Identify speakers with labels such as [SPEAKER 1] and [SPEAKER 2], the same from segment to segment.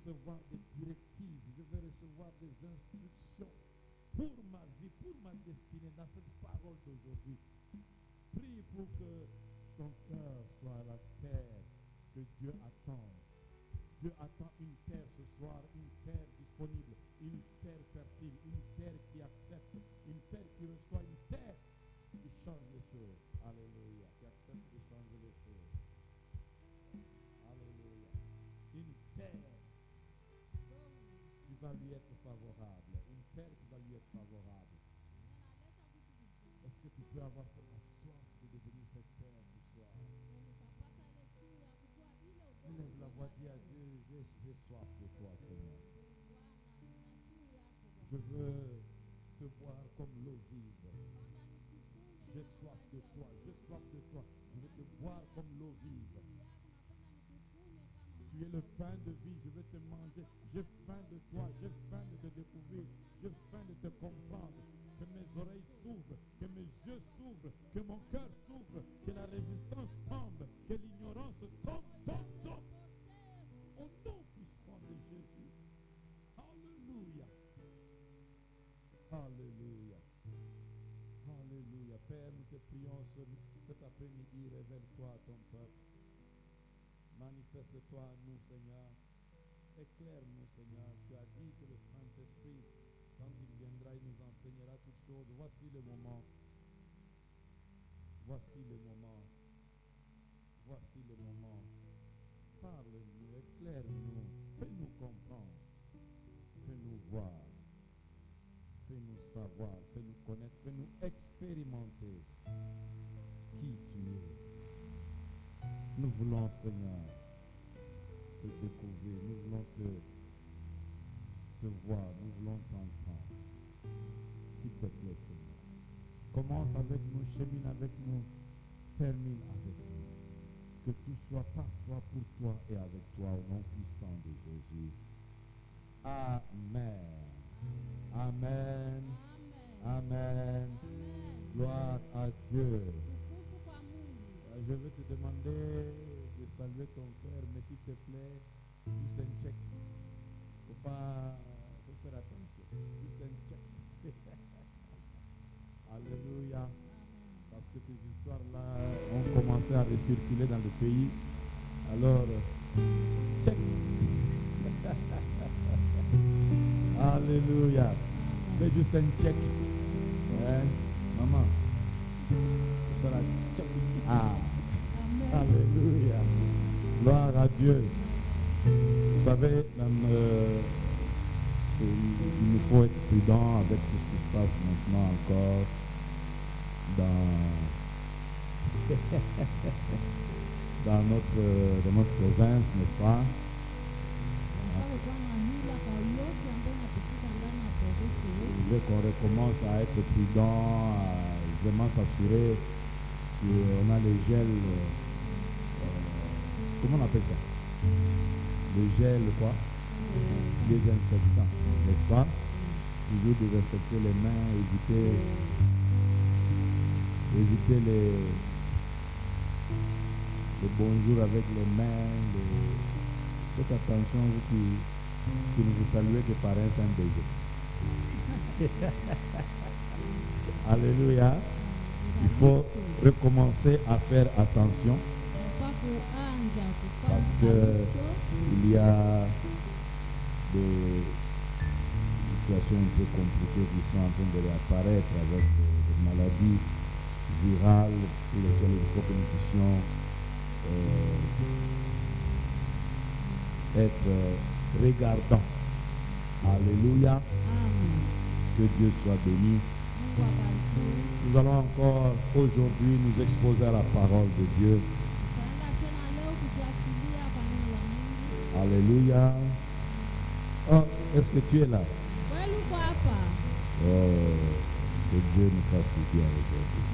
[SPEAKER 1] recevoir des directives, je veux recevoir des instructions pour ma vie, pour ma destinée, dans cette parole d'aujourd'hui. Prie pour que ton cœur soit à la terre que Dieu attend. Dieu attend une terre ce soir, une terre disponible, une terre fertile, une terre qui accepte, une terre qui reçoit, une terre qui change les choses. Alléluia. Qui accepte de changer les choses. Alléluia. Une terre qui va lui être favorable. Une terre qui va lui être favorable. Est-ce que tu peux avoir la soif de devenir cette terre ce soir? Lève la voix, dis à Dieu, j'ai soif de toi, Seigneur. Je veux te boire comme l'eau vive. J'ai soif de toi, j'ai soif de toi. Je veux te boire comme l'eau vive. Tu es le pain de vie, je veux te manger. J'ai faim de toi, j'ai faim de te découvrir. J'ai faim de te comprendre. Que mes oreilles s'ouvrent, que mes yeux s'ouvrent, que mon cœur s'ouvre, que la résistance tombe, que l'ignorance tombe. Au nom puissant de Jésus. Alléluia. Alléluia. Alléluia. Père, nous te prions cet après-midi. Révèle-toi à ton peuple. Manifeste-toi à nous, Seigneur. Éclaire-nous, Seigneur. Tu as dit que le Saint-Esprit, quand il viendra, il nous enseignera toutes choses. Voici le moment. Voici le moment. Voici le moment. Parle-nous, éclaire-nous, fais-nous comprendre, fais-nous voir, fais-nous savoir, fais-nous connaître, fais-nous expérimenter qui tu es. Nous voulons, Seigneur, te découvrir, nous voulons te voir, nous voulons t'entendre. S'il te plaît, Seigneur. Commence avec nous, chemine avec nous, termine avec nous. Que tout soit par toi, pour toi et avec toi, au nom puissant de Jésus. Amen. Amen. Amen. Gloire à Dieu. Je veux te demander de saluer ton frère, mais s'il te plaît, juste un check. Faut faire attention. Juste un check. Alléluia. Parce que ces histoires-là ont commencé à recirculer dans le pays. Alors, check. Alléluia. Fais juste un check. Hein? Maman. Ça là, check. Ah. Alléluia. Gloire à Dieu. Vous savez, il nous faut être prudent avec tout ce qui se passe maintenant encore dans notre province, n'est-ce pas? Je veux qu'on recommence à être prudent, à vraiment s'assurer qu'on a les gels, comment on appelle ça? Les gels quoi? Désinfectants, n'est-ce pas? Toujours désinfecter les mains, éviter les bonjours avec les mains. Faites attention, vous qui ne vous saluez que par un saint baiser. Alléluia. Il faut recommencer à faire attention parce que il y a des situations un peu compliquées qui sont en train de réapparaître avec des maladies virales pour lesquelles il faut que nous puissions être regardants. Alléluia. Que Dieu soit béni. Nous allons encore aujourd'hui nous exposer à la parole de Dieu. Alléluia. Oh, est-ce que tu es là? Oh, que Dieu nous fasse du bien aujourd'hui.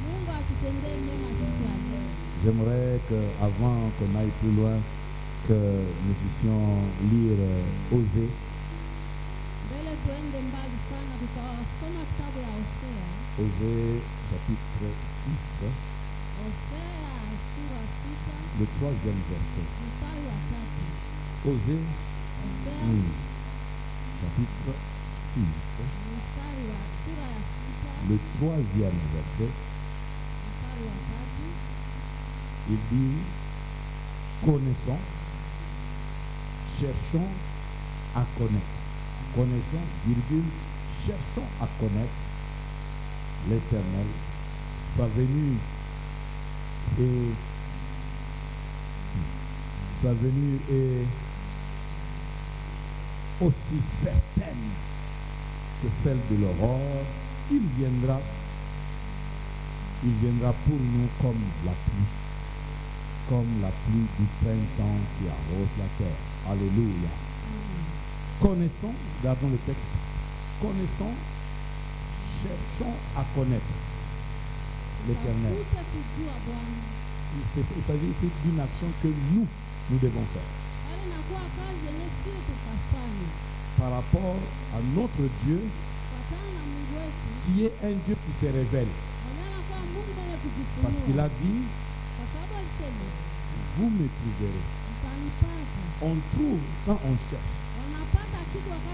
[SPEAKER 1] J'aimerais qu'avant qu'on aille plus loin, que nous puissions lire Osée. Osée chapitre 6, le 3e verset. Osée chapitre 6, le 3e verset, il dit, connaissons, cherchons à connaître. Connaissons, virgule, cherchons à connaître l'Éternel, sa venue est aussi certaine que celle de l'aurore. Il viendra pour nous comme la pluie du printemps qui arrose la terre. Alléluia. Connaissons, regardons le texte, connaissons, cherchons à connaître l'Éternel. Il s'agit ici d'une action que nous devons faire. Par rapport à notre Dieu, qui est un Dieu qui se révèle. Parce qu'il a dit, vous me trouverez. On trouve quand on cherche.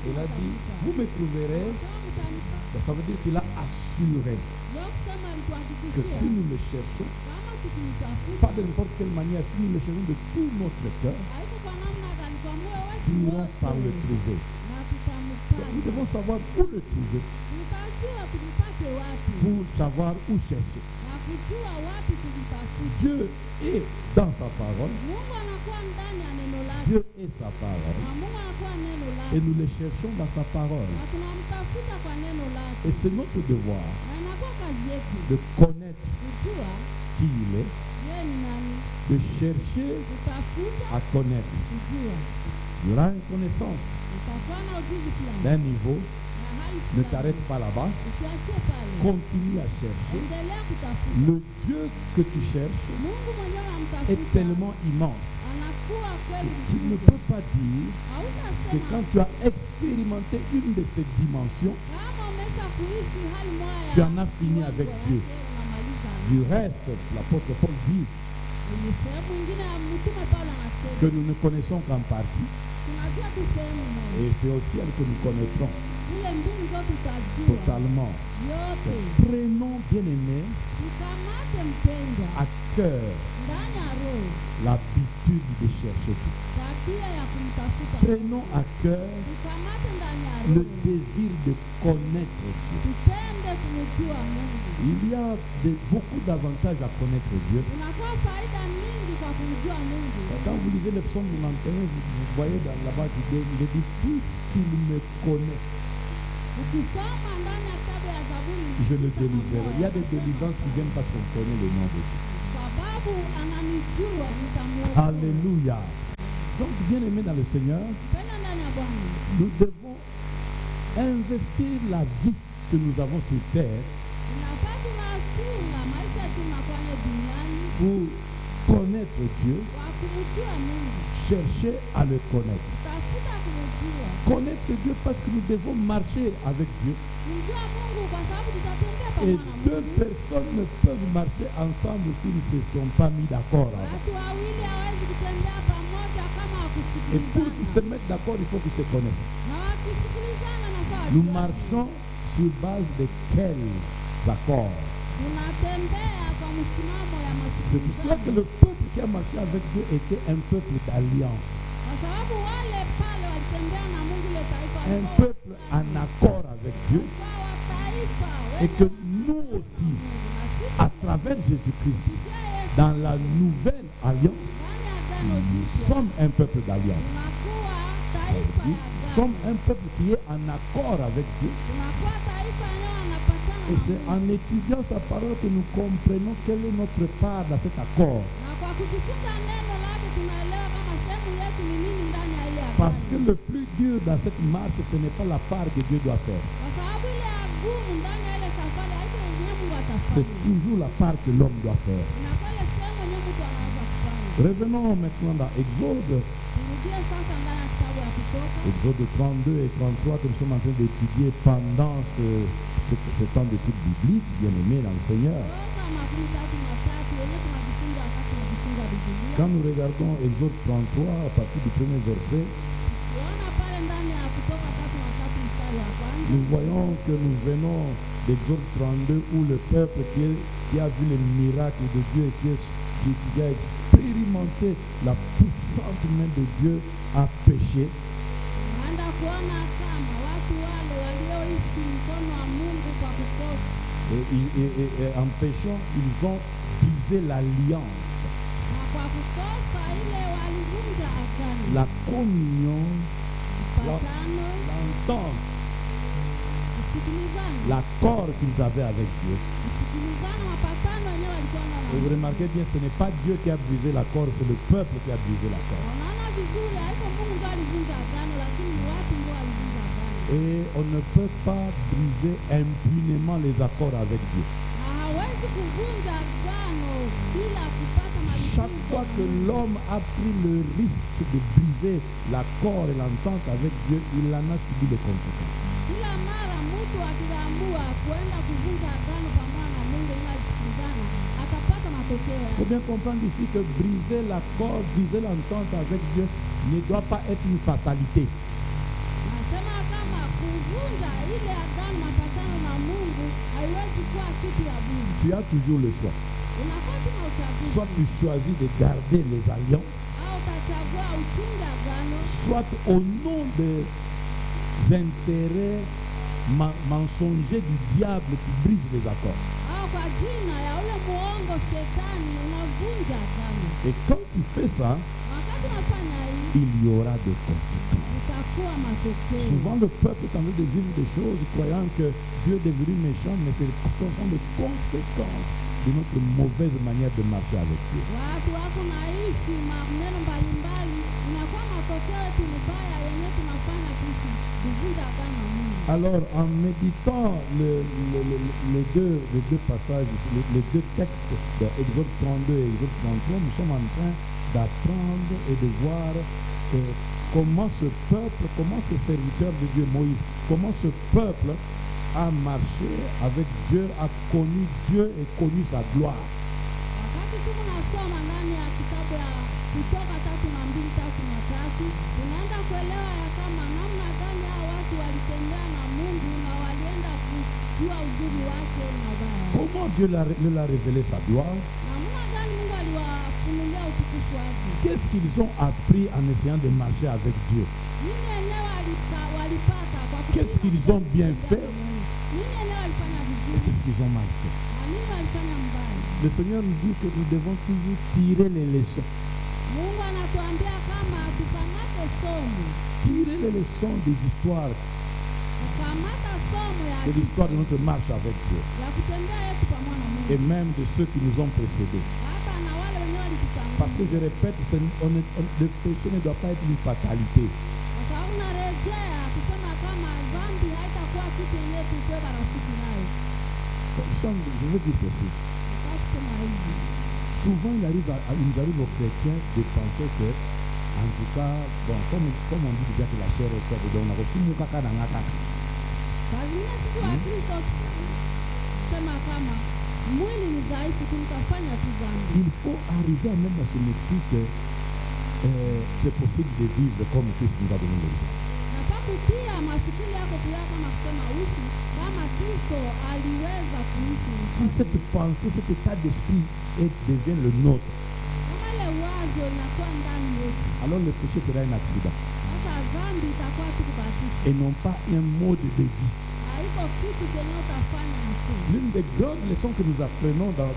[SPEAKER 1] Il a dit, vous me trouverez. Ça veut dire qu'il a assuré que si nous le cherchons, pas de n'importe quelle manière, si nous le cherchons de tout notre cœur, finirons par le trouver. Donc, nous devons savoir où le trouver pour savoir où chercher. Dieu est dans sa parole. Dieu est sa parole. Et nous le cherchons dans sa parole. Et c'est notre devoir de connaître qui il est, de chercher à connaître. Il y aura une connaissance d'un niveau. Ne t'arrête pas là-bas. Continue à chercher. Le Dieu que tu cherches est tellement immense. Tu ne peux pas dire que quand tu as expérimenté une de ces dimensions, tu en as fini avec Dieu. Du reste, l'apôtre Paul dit que nous ne connaissons qu'en partie. Et c'est aussi elle que nous connaîtrons totalement. Prenons, bien-aimés, à cœur l'habitude de chercher Dieu. Prenons à cœur le désir de connaître Dieu. Il y a beaucoup d'avantages à connaître Dieu. Quand vous lisez le psaume 91, vous voyez là-bas, il dit, puisqu'il me connaît, je le délivrerai. Il y a des délivrances qui viennent parce qu'on connaît le nom de Dieu. Alléluia. Donc, bien aimé dans le Seigneur, nous devons investir la vie que nous avons sur terre pour connaître Dieu, chercher à le connaître. Connaître Dieu parce que nous devons marcher avec Dieu. Et deux personnes ne peuvent marcher ensemble s'ils ne se sont pas mis d'accord. Et pour qu'ils se mettent d'accord, il faut qu'ils se connaissent. Nous marchons sur base de quels accords? C'est pour cela que le peuple qui a marché avec Dieu était un peuple d'alliance. Un peuple en accord avec Dieu. Et que nous aussi, à travers Jésus-Christ, dans la nouvelle alliance, nous sommes un peuple d'alliance. Nous sommes un peuple qui est en accord avec Dieu. Et c'est en étudiant sa parole que nous comprenons quelle est notre part dans cet accord. Parce que le plus dur dans cette marche, ce n'est pas la part que Dieu doit faire. C'est toujours la part que l'homme doit faire. Revenons maintenant dans Exode. Exode 32 et 33 que nous sommes en train d'étudier pendant ce temps d'étude biblique, bien aimé dans le Seigneur. Quand nous regardons Exode 33 à partir du premier verset, Nous voyons que nous venons d'Exode 32 où le peuple qui a vu les miracles de Dieu et qui a expérimenté la puissante main de Dieu a péché. Et en péchant, ils ont brisé l'alliance, la communion, l'entente, l'accord qu'ils avaient avec Dieu. Et vous remarquez bien, ce n'est pas Dieu qui a brisé l'accord, c'est le peuple qui a brisé l'accord. Et on ne peut pas briser impunément les accords avec Dieu. Chaque fois que l'homme a pris le risque de briser l'accord et l'entente avec Dieu, il en a subi les conséquences. Il faut bien comprendre ici que briser l'accord, briser l'entente avec Dieu ne doit pas être une fatalité. Tu as toujours le choix. Soit tu choisis de garder les alliances, soit au nom des intérêts mensongers du diable qui brise les accords. Et quand tu fais ça, il y aura des conséquences. Souvent le peuple est en train de vivre des choses croyant que Dieu est devenu méchant, mais ce sont des conséquences de notre mauvaise manière de marcher avec Dieu. Alors, en méditant les deux passages, les deux textes d'Exode 32 et Exode 33, nous sommes en train d'apprendre et de voir comment ce peuple, comment ce serviteur de Dieu, Moïse, comment ce peuple a marché avec Dieu, a connu Dieu et connu sa gloire. Comment Dieu leur a révélé sa gloire? Qu'est-ce qu'ils ont appris en essayant de marcher avec Dieu? Qu'est-ce qu'ils ont bien fait? Et qu'est-ce qu'ils ont mal fait? Le Seigneur nous dit que nous devons toujours tirer les leçons. Tirer les leçons des histoires. De l'histoire de notre marche avec Dieu. Et même de ceux qui nous ont précédés. Parce que je répète, le péché ne doit pas être une fatalité. Je veux dire ceci. Souvent, il nous arrive aux chrétiens de penser que, en tout cas, bon, comme on dit déjà que la chair est faible, donc on a reçu mon caca dans la caca. Il faut arriver à même à se méfier que c'est possible de vivre comme Christ nous a donné l'exemple. Si cette pensée, cet état d'esprit devient le nôtre, alors le péché sera un accident et non pas un mode de vie. L'une des grandes leçons que nous apprenons dans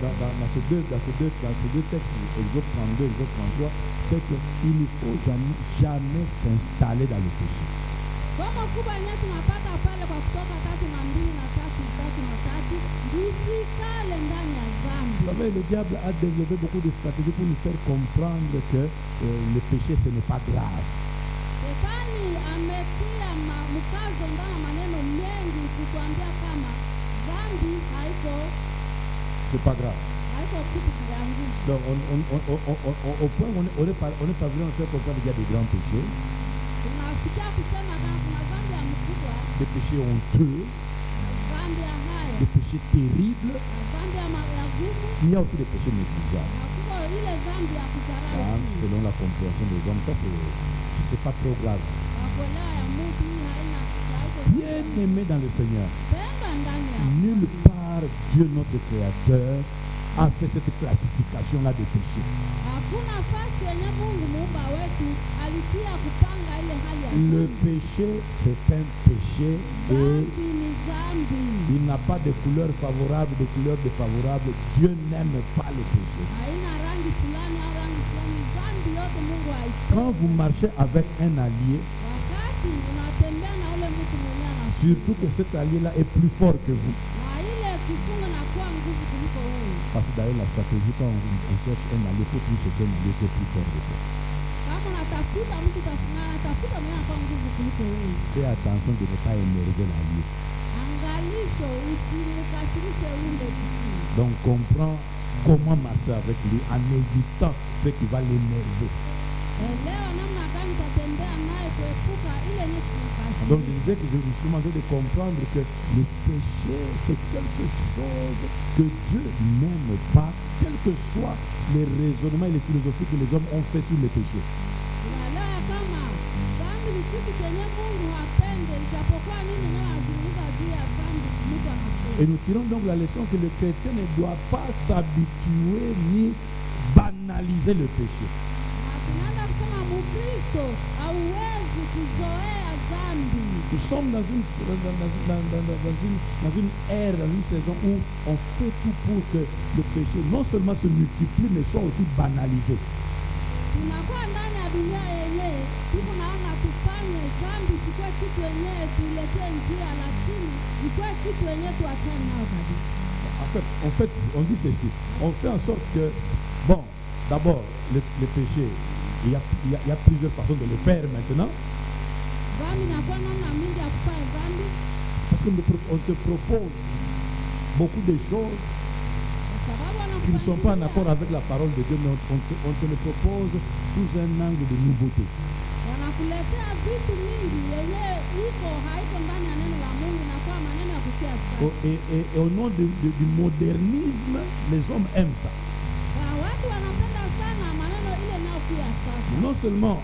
[SPEAKER 1] ces deux textes, Exode 32 et Exode 33, c'est qu'il ne faut jamais s'installer dans le péché. Vous savez, le diable a développé beaucoup de stratégies pour nous faire comprendre que le péché, ce n'est pas grave. C'est pas grave. Donc, au point où on est parvenu à faire comprendre qu'il y a des grands péchés, des péchés honteux, des péchés terribles, il y a aussi des péchés négligeables. Selon la compréhension des hommes, ça c'est pas trop grave. Bien Bien-aimé dans le Seigneur,
[SPEAKER 2] Pendwa ndani ya
[SPEAKER 1] nulle part Dieu notre Créateur a fait cette classification-là de péché.
[SPEAKER 2] hakuna fasi yenye Mungu muumba wetu alitia kupanga ile hali ya
[SPEAKER 1] Le
[SPEAKER 2] dhambi.
[SPEAKER 1] péché, c'est un péché et
[SPEAKER 2] Dhambi ni dhambi,
[SPEAKER 1] il n'a pas de couleur favorable, de couleur défavorable. Dieu n'aime pas le péché.
[SPEAKER 2] haina rangi fulani au rangi fulani. Dhambi yote Mungu
[SPEAKER 1] Quand
[SPEAKER 2] haipendi.
[SPEAKER 1] vous marchez avec un allié,
[SPEAKER 2] Wakati unatembea na ule mtu mwenye anashinda,
[SPEAKER 1] surtout que cet allié-là est plus fort que vous.
[SPEAKER 2] na ile kifungo na kuwa nguvu kuliko wewe.
[SPEAKER 1] Parce que d'ailleurs, la stratégie, quand on cherche un allié, il faut plus chercher un allié qui est plus fort que toi.
[SPEAKER 2] Kama unatafuta mtu unatafuta mwenye anakuwa nguvu kuliko wewe.
[SPEAKER 1] Fais attention de ne pas énerver l'allié.
[SPEAKER 2] Angalisho, usimkasirishe ule mtu.
[SPEAKER 1] Donc, comprends comment marcher avec lui en évitant ce qui va l'énerver.
[SPEAKER 2] Elewa namna gani utatembea naye kuepuka ile yenye kumkasirisha.
[SPEAKER 1] Donc, je disais que je suis en train de comprendre que le péché, c'est quelque chose que Dieu n'aime pas, quels que soient les raisonnements et les philosophies que les hommes ont fait sur le péché.
[SPEAKER 2] Unaelewa kama dhambi ni kitu chenye Mungu hapende, ijapokuwa nini nao anazungumza juu ya dhambi mtu anapenda.
[SPEAKER 1] Et nous tirons donc la leçon que le chrétien ne doit pas s'habituer ni banaliser le péché.
[SPEAKER 2] Na tunaanza kusema Mkristo hauwezi kuzoea dhambi.
[SPEAKER 1] Nous sommes dans une ère, dans une saison où on fait tout pour que le péché non seulement se multiplie, mais soit aussi banalisé.
[SPEAKER 2] Tunakuwa ndani ya dunia yenyewe, tuko naona tufanye dhambi sikuwe kitu yenyewe tuiletee njia, lakini ikuwe kitu yenyewe tuachane nayo kabisa.
[SPEAKER 1] En fait, on dit ceci. On fait en sorte que, bon, d'abord, le péché, il y a plusieurs façons de le faire maintenant.
[SPEAKER 2] Dhambi inakuwa namna mingi ya kufanya dhambi,
[SPEAKER 1] Parce qu'on te propose beaucoup de choses
[SPEAKER 2] kwa sababu
[SPEAKER 1] qui ne sont pas en accord avec la parole de Dieu, mais on te le propose sous un angle de nouveauté.
[SPEAKER 2] wanakuletea vitu mingi yenyewe haiko ndani ya neno la Mungu, inakuwa maneno ya kutia dhambi.
[SPEAKER 1] Et au nom du modernisme, les hommes aiment ça.
[SPEAKER 2] Kwa watu wanapenda sana maneno ile nayo pia sasa.
[SPEAKER 1] Non seulement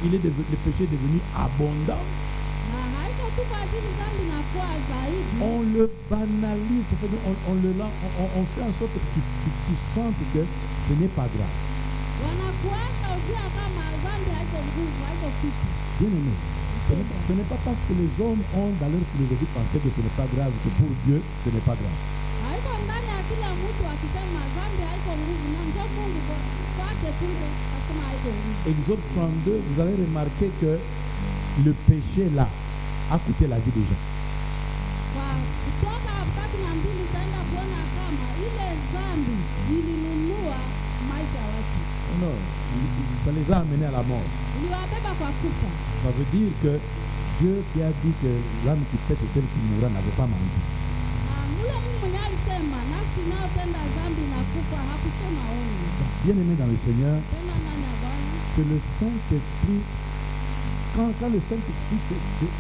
[SPEAKER 1] le péché est devenu abondant,
[SPEAKER 2] Na haiko tu kwa ajili dhambi inakuwa zaidi.
[SPEAKER 1] on le banalise, c'est-à-dire on fait en sorte que tu sentes que ce n'est pas grave.
[SPEAKER 2] Wanakuacha ujia kama dhambi haiko nguvu, haiko kitu.
[SPEAKER 1] Bien aimé, ce n'est pas parce que les hommes ont dans leur philosophie pensé que ce n'est pas grave que pour Dieu ce n'est pas grave.
[SPEAKER 2] Haiko ndani ya kila mtu akisema dhambi haiko nguvu, na ndio Mungu kwake tu akasema haiko nguvu.
[SPEAKER 1] Exode 32, vous allez remarquer que le péché là a coûté la vie des gens.
[SPEAKER 2] Kwa kutoka 32 utaenda kuona kama ile dhambi ilinunua maisha ya watu.
[SPEAKER 1] Non, ça les a amenés à la mort.
[SPEAKER 2] Iliwabeba kwa kufa.
[SPEAKER 1] Ça veut dire que Dieu qui a dit que l'âme qui pète et celle qui mourra n'avait pas menti.
[SPEAKER 2] Na mule Mungu mwenye alisema nafsi inayotenda dhambi na kufa hakusema onyo.
[SPEAKER 1] Bien aimé dans le Seigneur,
[SPEAKER 2] Tena nani ya Bwana?
[SPEAKER 1] que le Saint-Esprit, quand le Saint-Esprit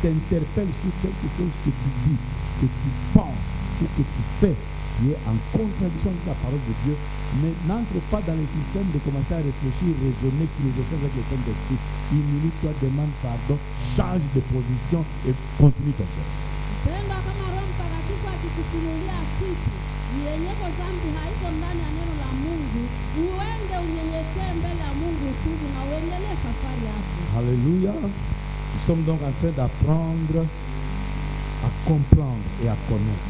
[SPEAKER 1] t'interpelle sur quelque chose que tu dis, que tu penses ou que tu fais, qui est en contradiction avec la parole de Dieu, mais n'entre pas dans le système de commencer à réfléchir, raisonner, philosopher avec le Saint-Esprit. Humilie-toi, demande pardon, change de position et continue ton chemin.
[SPEAKER 2] Pendwa kama Roho Mtakatifu akikufunulia kitu yenyeko dhambi haiko ndani ya neno la Mungu, uende unyenyekee mbele ya Mungu, utubu na uendelee safari yako.
[SPEAKER 1] Alléluia. Nous sommes donc en train d'apprendre à comprendre et à connaître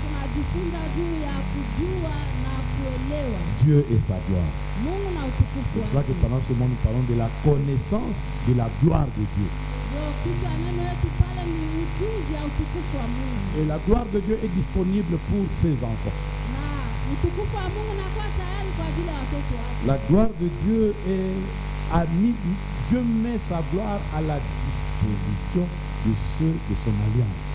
[SPEAKER 2] Tunajifunza juu ya kujua na kuelewa
[SPEAKER 1] Dieu et sa gloire.
[SPEAKER 2] Mungu na utukufu
[SPEAKER 1] C'est pour ça que
[SPEAKER 2] wake.
[SPEAKER 1] pendant ce moment, nous parlons de la connaissance de la gloire de Dieu.
[SPEAKER 2] Ndio kichwa neno yetu pale ni ujuzi ya utukufu wa Mungu,
[SPEAKER 1] Et la gloire de Dieu est disponible pour ses enfants.
[SPEAKER 2] na utukufu wa Mungu unakuwa tayari kwa ajili ya watoto wake.
[SPEAKER 1] La gloire de Dieu a mis, Dieu met sa gloire à la disposition de ceux de son alliance.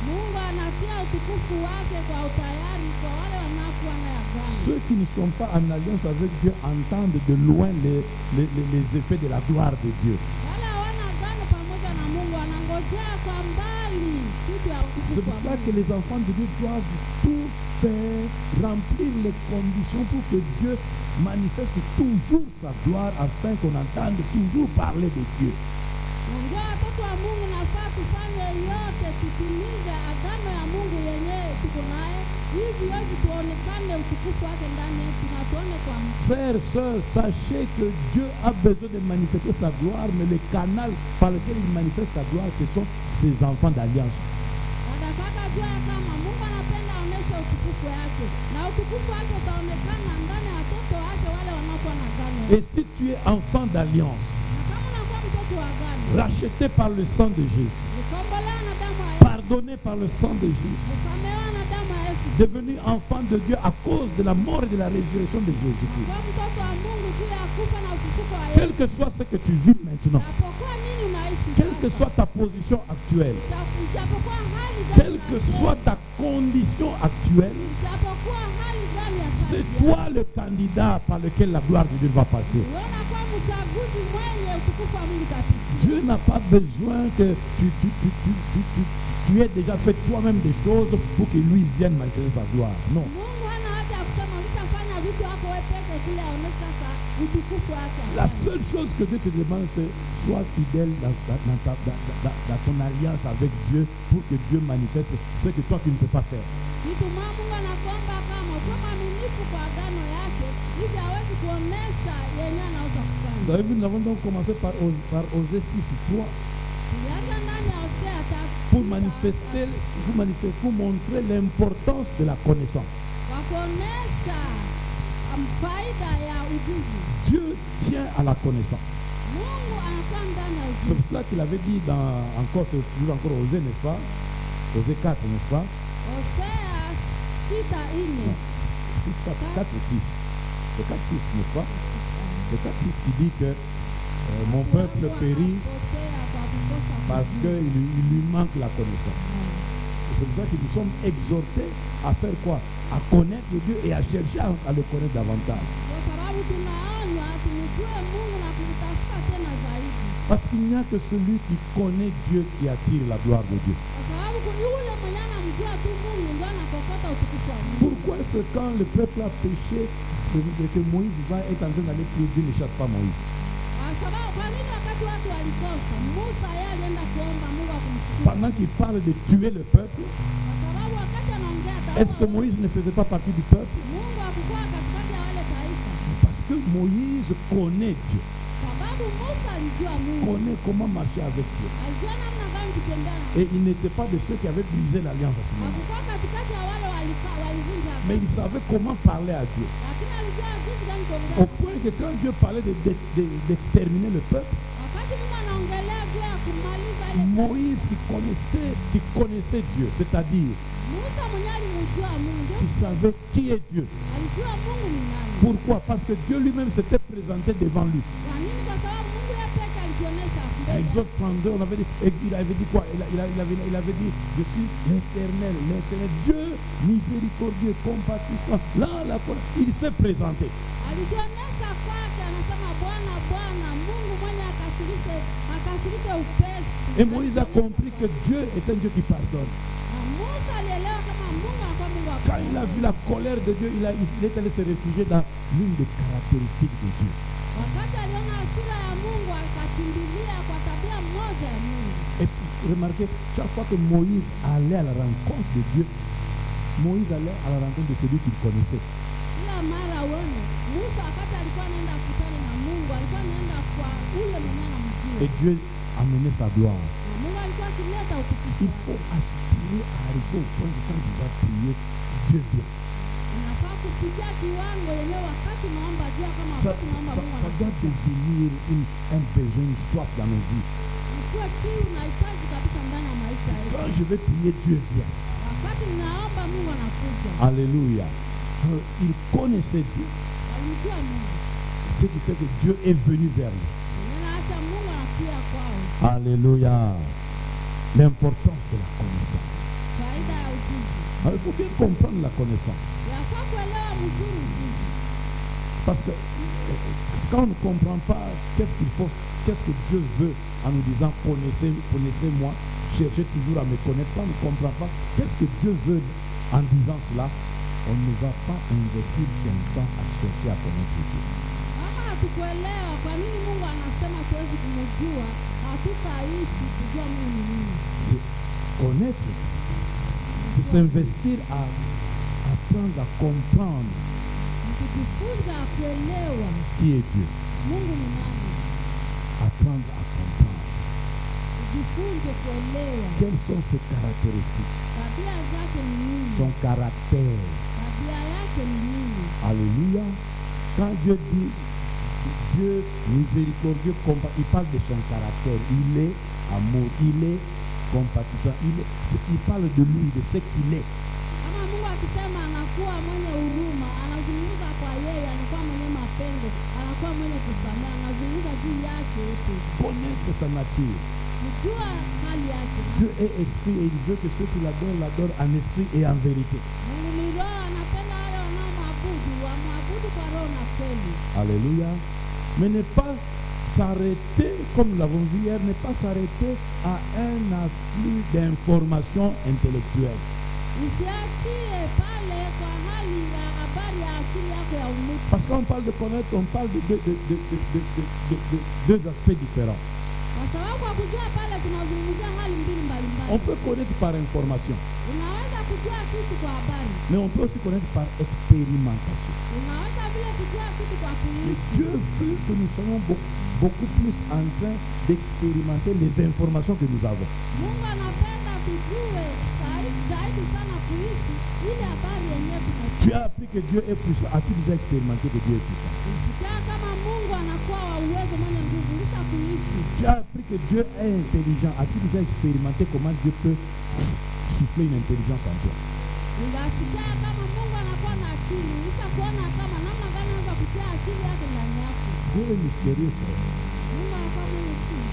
[SPEAKER 2] Mungu anatia utukufu wake kwa utayari kwa wale wanaokuwa na agano.
[SPEAKER 1] Ceux qui ne sont pas en alliance avec Dieu entendent de loin les effets de la gloire de Dieu.
[SPEAKER 2] Wale hawana agano pamoja na Mungu wanangojea kwa mbali kitu ya
[SPEAKER 1] C'est
[SPEAKER 2] utukufu
[SPEAKER 1] pour
[SPEAKER 2] wa
[SPEAKER 1] ça que
[SPEAKER 2] Mungu.
[SPEAKER 1] les enfants de Dieu doivent tout faire, remplir les conditions pour que Dieu manifeste toujours sa gloire afin qu'on entende toujours parler de Dieu.
[SPEAKER 2] Na ndio watoto wa Mungu nafaa tufanye yote tutimize agano ya Mungu yenyewe tuko naye, hivi yote tuonekane utukufu wake ndani yetu na tuone kwa mtu.
[SPEAKER 1] Frères, sœurs, sachez que Dieu a besoin de manifester sa gloire, mais le canal par lequel il manifeste sa gloire, ce sont ses enfants d'alliance.
[SPEAKER 2] Dada kaka, jua ya kama Mungu anapenda aoneshe utukufu wake, na utukufu wake utaonekana ndani ya watoto wake wale wanaokuwa na agano.
[SPEAKER 1] Et si tu es enfant d'alliance,
[SPEAKER 2] Na kama unakuwa mtoto wa agano,
[SPEAKER 1] racheté par le sang de Jésus,
[SPEAKER 2] ukombolewa na damu ya Yesu,
[SPEAKER 1] pardonné par le sang de Jésus,
[SPEAKER 2] usamehewa na damu ya Yesu,
[SPEAKER 1] devenu enfant de Dieu à cause de la mort et de la résurrection de Jésus-Christ.
[SPEAKER 2] kwa mtoto wa Mungu juu ya kufa na utukufu wa
[SPEAKER 1] Quel
[SPEAKER 2] Yesu.
[SPEAKER 1] que soit ce que tu vis maintenant,
[SPEAKER 2] Japokuwa nini unaishi
[SPEAKER 1] quelle que
[SPEAKER 2] sasa,
[SPEAKER 1] soit ta position actuelle,
[SPEAKER 2] japokuwa hali gani
[SPEAKER 1] quelle que
[SPEAKER 2] unaishi,
[SPEAKER 1] soit ta condition actuelle,
[SPEAKER 2] japokuwa hali gani ya
[SPEAKER 1] c'est
[SPEAKER 2] kazi
[SPEAKER 1] toi
[SPEAKER 2] yako,
[SPEAKER 1] le candidat par lequel la gloire de Dieu va passer.
[SPEAKER 2] wewe unakuwa mchaguzi mwenye utukufu wa Mungu katika.
[SPEAKER 1] Dieu n'a pas besoin que tu aies déjà fait toi-même des choses pour que lui vienne manifester sa gloire. Non.
[SPEAKER 2] Mungu hana haja ya kusema ulishafanya vitu hapo wewe peke kule aoneshe sasa utukufu wake.
[SPEAKER 1] La seule chose que Dieu te demande, c'est sois fidèle dans ton alliance avec Dieu pour que Dieu manifeste ce que toi tu ne peux pas faire.
[SPEAKER 2] Kitu Mungu anakuomba kama uwe mwaminifu kwa agano yake ili aweze kuonesha yenye anaweza
[SPEAKER 1] Vous
[SPEAKER 2] kufanya.
[SPEAKER 1] avez vu, nous avons donc commencé par Osée 6:3
[SPEAKER 2] Tulianza ndani ya Hosea
[SPEAKER 1] pour pour montrer l'importance de la connaissance.
[SPEAKER 2] kwa kuonesha faida ya ujuzi.
[SPEAKER 1] Dieu tient à la connaissance.
[SPEAKER 2] Mungu anakuwa ndani ya
[SPEAKER 1] C'est
[SPEAKER 2] ujuzi.
[SPEAKER 1] pour cela qu'il avait dit c'est toujours encore Osée, n'est-ce pas? Osée 4, n'est-ce pas?
[SPEAKER 2] Hosea 6:4.
[SPEAKER 1] 4 et 6. Le 4 6, n'est-ce pas? Le 4 6 qui dit que mon peuple périt parce qu'il lui manque la connaissance. C'est pour ça que nous sommes exhortés à faire quoi? À connaître Dieu et à chercher à le connaître davantage.
[SPEAKER 2] Kwa sababu tunaonywa tumjue Mungu na kumtafuta tena zaidi.
[SPEAKER 1] Parce qu'il n'y a que celui qui connaît Dieu qui attire la gloire de Dieu.
[SPEAKER 2] Kwa sababu yule mwenye anamjua tu Mungu ndio anakokota utukufu wa Mungu.
[SPEAKER 1] Pourquoi est-ce que quand le peuple a péché, que Moïse va être en train d'aller prier, Dieu ne chasse pas Moïse?
[SPEAKER 2] Kwa sababu kwa nini wakati watu walikosa Musa yeye alienda kuomba Mungu akumsikia?
[SPEAKER 1] Pendant qu'il parle de tuer le peuple,
[SPEAKER 2] Kwa sababu wakati anaongea
[SPEAKER 1] est-ce que Moïse ne faisait pas partie du peuple?
[SPEAKER 2] Mungu hakukuwa katikati ya wale taifa.
[SPEAKER 1] Parce que Moïse connaît Dieu,
[SPEAKER 2] Sababu Musa alijua Mungu.
[SPEAKER 1] connaît comment marcher avec Dieu.
[SPEAKER 2] Alijua namna gani kutembea.
[SPEAKER 1] Et il n'était pas de ceux qui avaient brisé l'alliance à ce moment.
[SPEAKER 2] Hakukuwa katikati ya wale walivunja.
[SPEAKER 1] Mais il savait comment parler à Dieu.
[SPEAKER 2] Lakini alijua jinsi gani kuongea.
[SPEAKER 1] Au point que quand Dieu parlait d'exterminer le peuple,
[SPEAKER 2] Wakati Mungu anaongelea juu ya kumaliza ile taifa,
[SPEAKER 1] Moïse qui connaissait Dieu, c'est-à-dire
[SPEAKER 2] Musa mwenyewe alimjua Mungu.
[SPEAKER 1] qui savait qui est Dieu.
[SPEAKER 2] Alijua Mungu ni nani.
[SPEAKER 1] Pourquoi? Parce que Dieu lui-même s'était présenté devant lui.
[SPEAKER 2] Kwa nini? Kwa sababu Mungu yeye pekee alijionyesha mbele.
[SPEAKER 1] Exode 32, il avait dit quoi? Il avait dit, je suis l'éternel, Dieu miséricordieux, compatissant. Là, il s'est présenté.
[SPEAKER 2] Alijionyesha kwake, anasema Bwana, Bwana, Mungu mwenye akasirike upesi.
[SPEAKER 1] Et Moïse a compris que Dieu est un Dieu qui pardonne.
[SPEAKER 2] Na Musa alielewa kama Mungu anakuwa Mungu wa
[SPEAKER 1] Quand il a vu la colère de Dieu, il est allé se réfugier dans l'une des caractéristiques de Dieu.
[SPEAKER 2] wakati aliona hasira ya Mungu akakimbilia kwa tabia moja ya Mungu.
[SPEAKER 1] Et puis, remarquez, chaque fois que Moïse allait à la rencontre de Dieu, Moïse allait à la rencontre de celui qu'il connaissait.
[SPEAKER 2] Kila mara uone Musa wakati alikuwa anaenda kukutana na Mungu alikuwa anaenda kwa ule mwenye anamjua.
[SPEAKER 1] Et Dieu amenait sa gloire.
[SPEAKER 2] Na Mungu alikuwa akileta utukufu.
[SPEAKER 1] Il faut aspirer à arriver au point de quand tu vas prier, Dieu vient.
[SPEAKER 2] Unafaa kufikia kiwango yenyewe wakati naomba jua kama
[SPEAKER 1] Ça,
[SPEAKER 2] wakati naomba
[SPEAKER 1] ça,
[SPEAKER 2] Mungu
[SPEAKER 1] ça doit devenir un besoin, une soif dans nos vies.
[SPEAKER 2] anakuwa kiu unahitaji kabisa ndani ya maisha yetu.
[SPEAKER 1] Quand je vais prier, Dieu vient.
[SPEAKER 2] Wakati ninaomba Mungu anakuja.
[SPEAKER 1] Alléluia. Alors, il connaissait Dieu.
[SPEAKER 2] Alijua Mungu.
[SPEAKER 1] Ce qui fait que Dieu est venu vers lui.
[SPEAKER 2] Naacha Mungu anakuja kwao.
[SPEAKER 1] Alléluia. L'importance de la connaissance.
[SPEAKER 2] Faida ya ujuzi.
[SPEAKER 1] Alors, il faut bien comprendre la connaissance.
[SPEAKER 2] Yafaa kuelewa mzuri ujuzi.
[SPEAKER 1] Parce que quand on ne comprend pas qu'est-ce que Dieu veut en nous disant connaissez-moi, cherchez toujours à me connaître, quand on ne comprend pas qu'est-ce que Dieu veut en disant cela, on ne va pas investir son temps à chercher à connaître Dieu.
[SPEAKER 2] Kama hatukuelewa kwa nini Mungu anasema tuwezi kumjua, hatutaishi kujua Mungu ni nini.
[SPEAKER 1] C'est connaître, c'est s'investir à apprendre à comprendre
[SPEAKER 2] Tukijifunza kuelewa
[SPEAKER 1] qui est Dieu.
[SPEAKER 2] Mungu ni nani,
[SPEAKER 1] Apprendre à comprendre
[SPEAKER 2] tujifunze kuelewa
[SPEAKER 1] quelles sont ses caractéristiques,
[SPEAKER 2] tabia zake ni nini,
[SPEAKER 1] son caractère.
[SPEAKER 2] tabia yake ni nini.
[SPEAKER 1] Alléluia. Quand Dieu dit Dieu miséricordieux, il parle de son caractère. Il est amour, il est compatissant, il parle de lui, de ce qu'il est.
[SPEAKER 2] Kama Mungu akisema anakuwa mwenye huruma, anazungumza kwa yeye, anakuwa mwenye mapendo, anakuwa mwenye kusamehe, anazungumza juu yake yote.
[SPEAKER 1] Connaître sa nature.
[SPEAKER 2] Kujua hali yake.
[SPEAKER 1] Dieu est esprit et il veut que ceux qui l'adorent en esprit et en vérité.
[SPEAKER 2] Mungu ni roho, anapenda wale wanaomwabudu, wamwabudu kwa roho na kweli.
[SPEAKER 1] Alléluia. Mais ne pas s'arrêter, comme nous l'avons vu hier, ne pas s'arrêter à un afflux d'informations intellectuelles.
[SPEAKER 2] Usiachie pale kwa hali ya habari ya akili yako ya umutu.
[SPEAKER 1] Parce qu'on parle de connaître, on parle de deux aspects différents.
[SPEAKER 2] Kwa sababu kwa kujua pale tunazungumzia hali mbili mbalimbali.
[SPEAKER 1] On peut connaître par information,
[SPEAKER 2] Unaweza kujua kitu kwa habari,
[SPEAKER 1] mais on peut aussi connaître par expérimentation.
[SPEAKER 2] unaweza vile kujua kitu kwa
[SPEAKER 1] Et
[SPEAKER 2] kuishi.
[SPEAKER 1] Dieu veut que nous soyons beaucoup plus en train d'expérimenter les informations que nous avons.
[SPEAKER 2] Mungu anapenda tujue zaidi sana kuishi ile habari yenyewe tunaishi.
[SPEAKER 1] Tu as appris que Dieu est puissant. As-tu déjà expérimenté que Dieu est puissant?
[SPEAKER 2] Usikia kama Mungu anakuwa wa uwezo mwenye nguvu, ulisha kuishi.
[SPEAKER 1] Tu as appris que Dieu est intelligent. As-tu déjà expérimenté comment Dieu peut souffler une intelligence en toi?
[SPEAKER 2] Unasikia kama Mungu anakuwa na akili, ulisha kuona kama namna gani anaweza kutia akili yake ndani yako.
[SPEAKER 1] Dieu est mystérieux, frère.
[SPEAKER 2] Mungu anakuwa mwenye akili.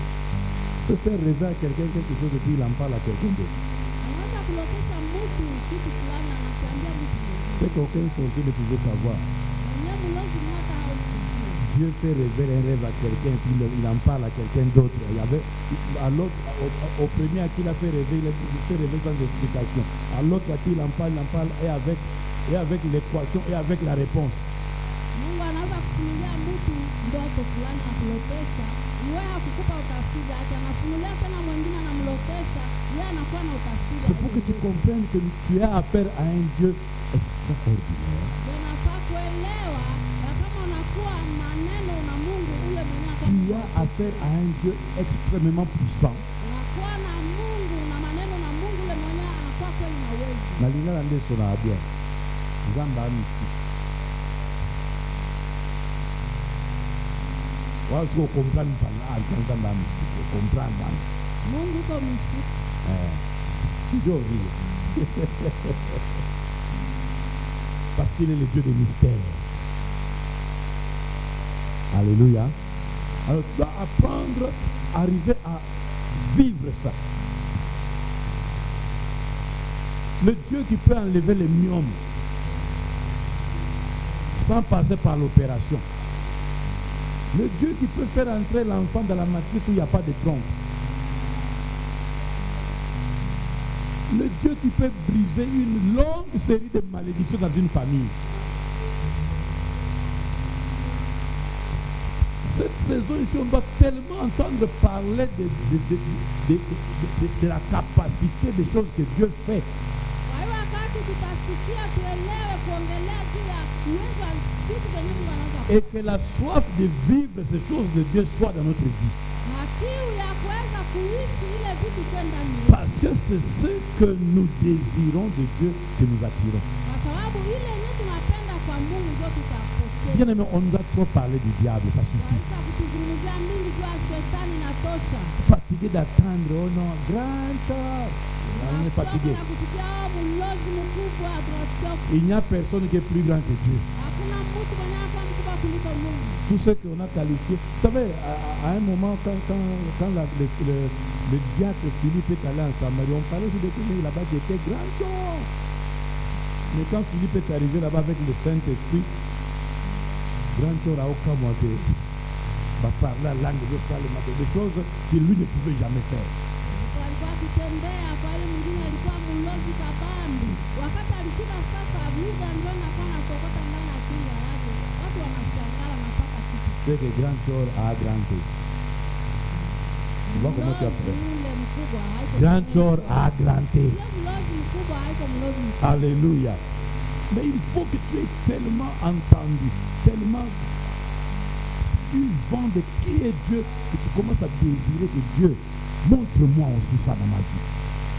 [SPEAKER 1] Tu peux faire rêver à quelqu'un quelque chose et puis il en parle à quelqu'un d'autre.
[SPEAKER 2] Anaweza kulokesha mtu kitu fulani anakiambia mtu mwingine.
[SPEAKER 1] C'est qu'aucun sorcier ne pouvait savoir.
[SPEAKER 2] Mwenyewe mlozi mmoja haukujua.
[SPEAKER 1] Dieu fait rêver un rêve à quelqu'un et puis il en parle à quelqu'un d'autre. Il y avait, à l'autre, au premier à qui il a fait rêver, il fait rêver sans explication. À l'autre à qui il en parle et avec l'équation et avec la réponse.
[SPEAKER 2] Mungu anaweza kufunulia mtu ndoto fulani akulokesha, wewe hakukupa utafsiri, acha anafunulia tena mwingine anamlokesha, yeye anakuwa na utafsiri.
[SPEAKER 1] C'est pour que tu comprennes que tu as affaire à un Dieu extraordinaire.
[SPEAKER 2] Unafaa kuelewa na kama unakuwa maneno na Mungu ule mwenyewe
[SPEAKER 1] Tu as affaire à un Dieu extrêmement puissant.
[SPEAKER 2] unakuwa na Mungu na maneno na Mungu ule mwenyewe anakuwa kweli na uwezo.
[SPEAKER 1] Na lingala ndeso na abia. Nzamba amisi. Watu ko comprendre par là, nzamba amisi. Comprendre.
[SPEAKER 2] Mungu uko msifu.
[SPEAKER 1] Dieu vile. Parce qu'il est le Dieu des mystères. Alléluia. Alors tu dois apprendre, arriver à vivre ça. Le Dieu qui peut enlever les myomes sans passer par l'opération. Le Dieu qui peut faire entrer l'enfant dans la matrice où il n'y a pas de trompe. Le Dieu qui peut briser une longue série de malédictions dans une famille. Cette saison ici, on doit tellement entendre parler de la capacité des choses que Dieu fait.
[SPEAKER 2] Kwa hiyo wakati tutasikia tuelewe kuongelea juu ya uwezo wa vitu vyenye Mungu anaweza
[SPEAKER 1] Et que la soif de vivre ces choses de Dieu soit dans notre vie.
[SPEAKER 2] na kiu ya kuweza kuishi ile vitu kwa ndani yetu.
[SPEAKER 1] Parce que c'est ce que nous désirons de Dieu que nous attirons.
[SPEAKER 2] Kwa sababu ile yenye tunapenda kwa Mungu ndio tutapokea.
[SPEAKER 1] Bien aimé, on nous a trop parlé du diable, ça suffit.
[SPEAKER 2] Waisa kutuzungumzia mingi juu ya shetani na tosha.
[SPEAKER 1] Fatigué d'attendre, oh non, grand char. On est fatigué.
[SPEAKER 2] Na kusikia mlozi mkubwa tunachoka.
[SPEAKER 1] Il n'y a personne qui est plus grand que Dieu.
[SPEAKER 2] Hakuna mtu mwenye anakuwa mkubwa kuliko Mungu.
[SPEAKER 1] Tout ce qu'on a qualifié. Vous savez, à un moment, quand le diacre Philippe est allé en Samarie, on parlait de quelqu'un là-bas qui était grand char. Mais quand Philippe est arrivé là-bas avec le Saint-Esprit, grand char a aucun moyen va parler la langue de Salem, des choses que lui ne pouvait jamais faire.
[SPEAKER 2] Alikuwa akitembea kwa ile mwingine alikuwa mlozi kabambi. Wakati alifika sasa lugha ndio inakuwa natokota ndani ya kinywa yake. Watu wanashangaa napata kitu.
[SPEAKER 1] C'est que grand char a grand chose. Tu vois comment tu as fait.
[SPEAKER 2] Yule mkubwa haiko
[SPEAKER 1] Grandeur à grandir.
[SPEAKER 2] Yule mlozi mkubwa haiko mlozi mkubwa.
[SPEAKER 1] Alléluia. Mais il faut que tu aies tellement entendu, tellement eu vent de qui est Dieu, que tu commences à désirer que Dieu montre-moi aussi ça dans ma vie.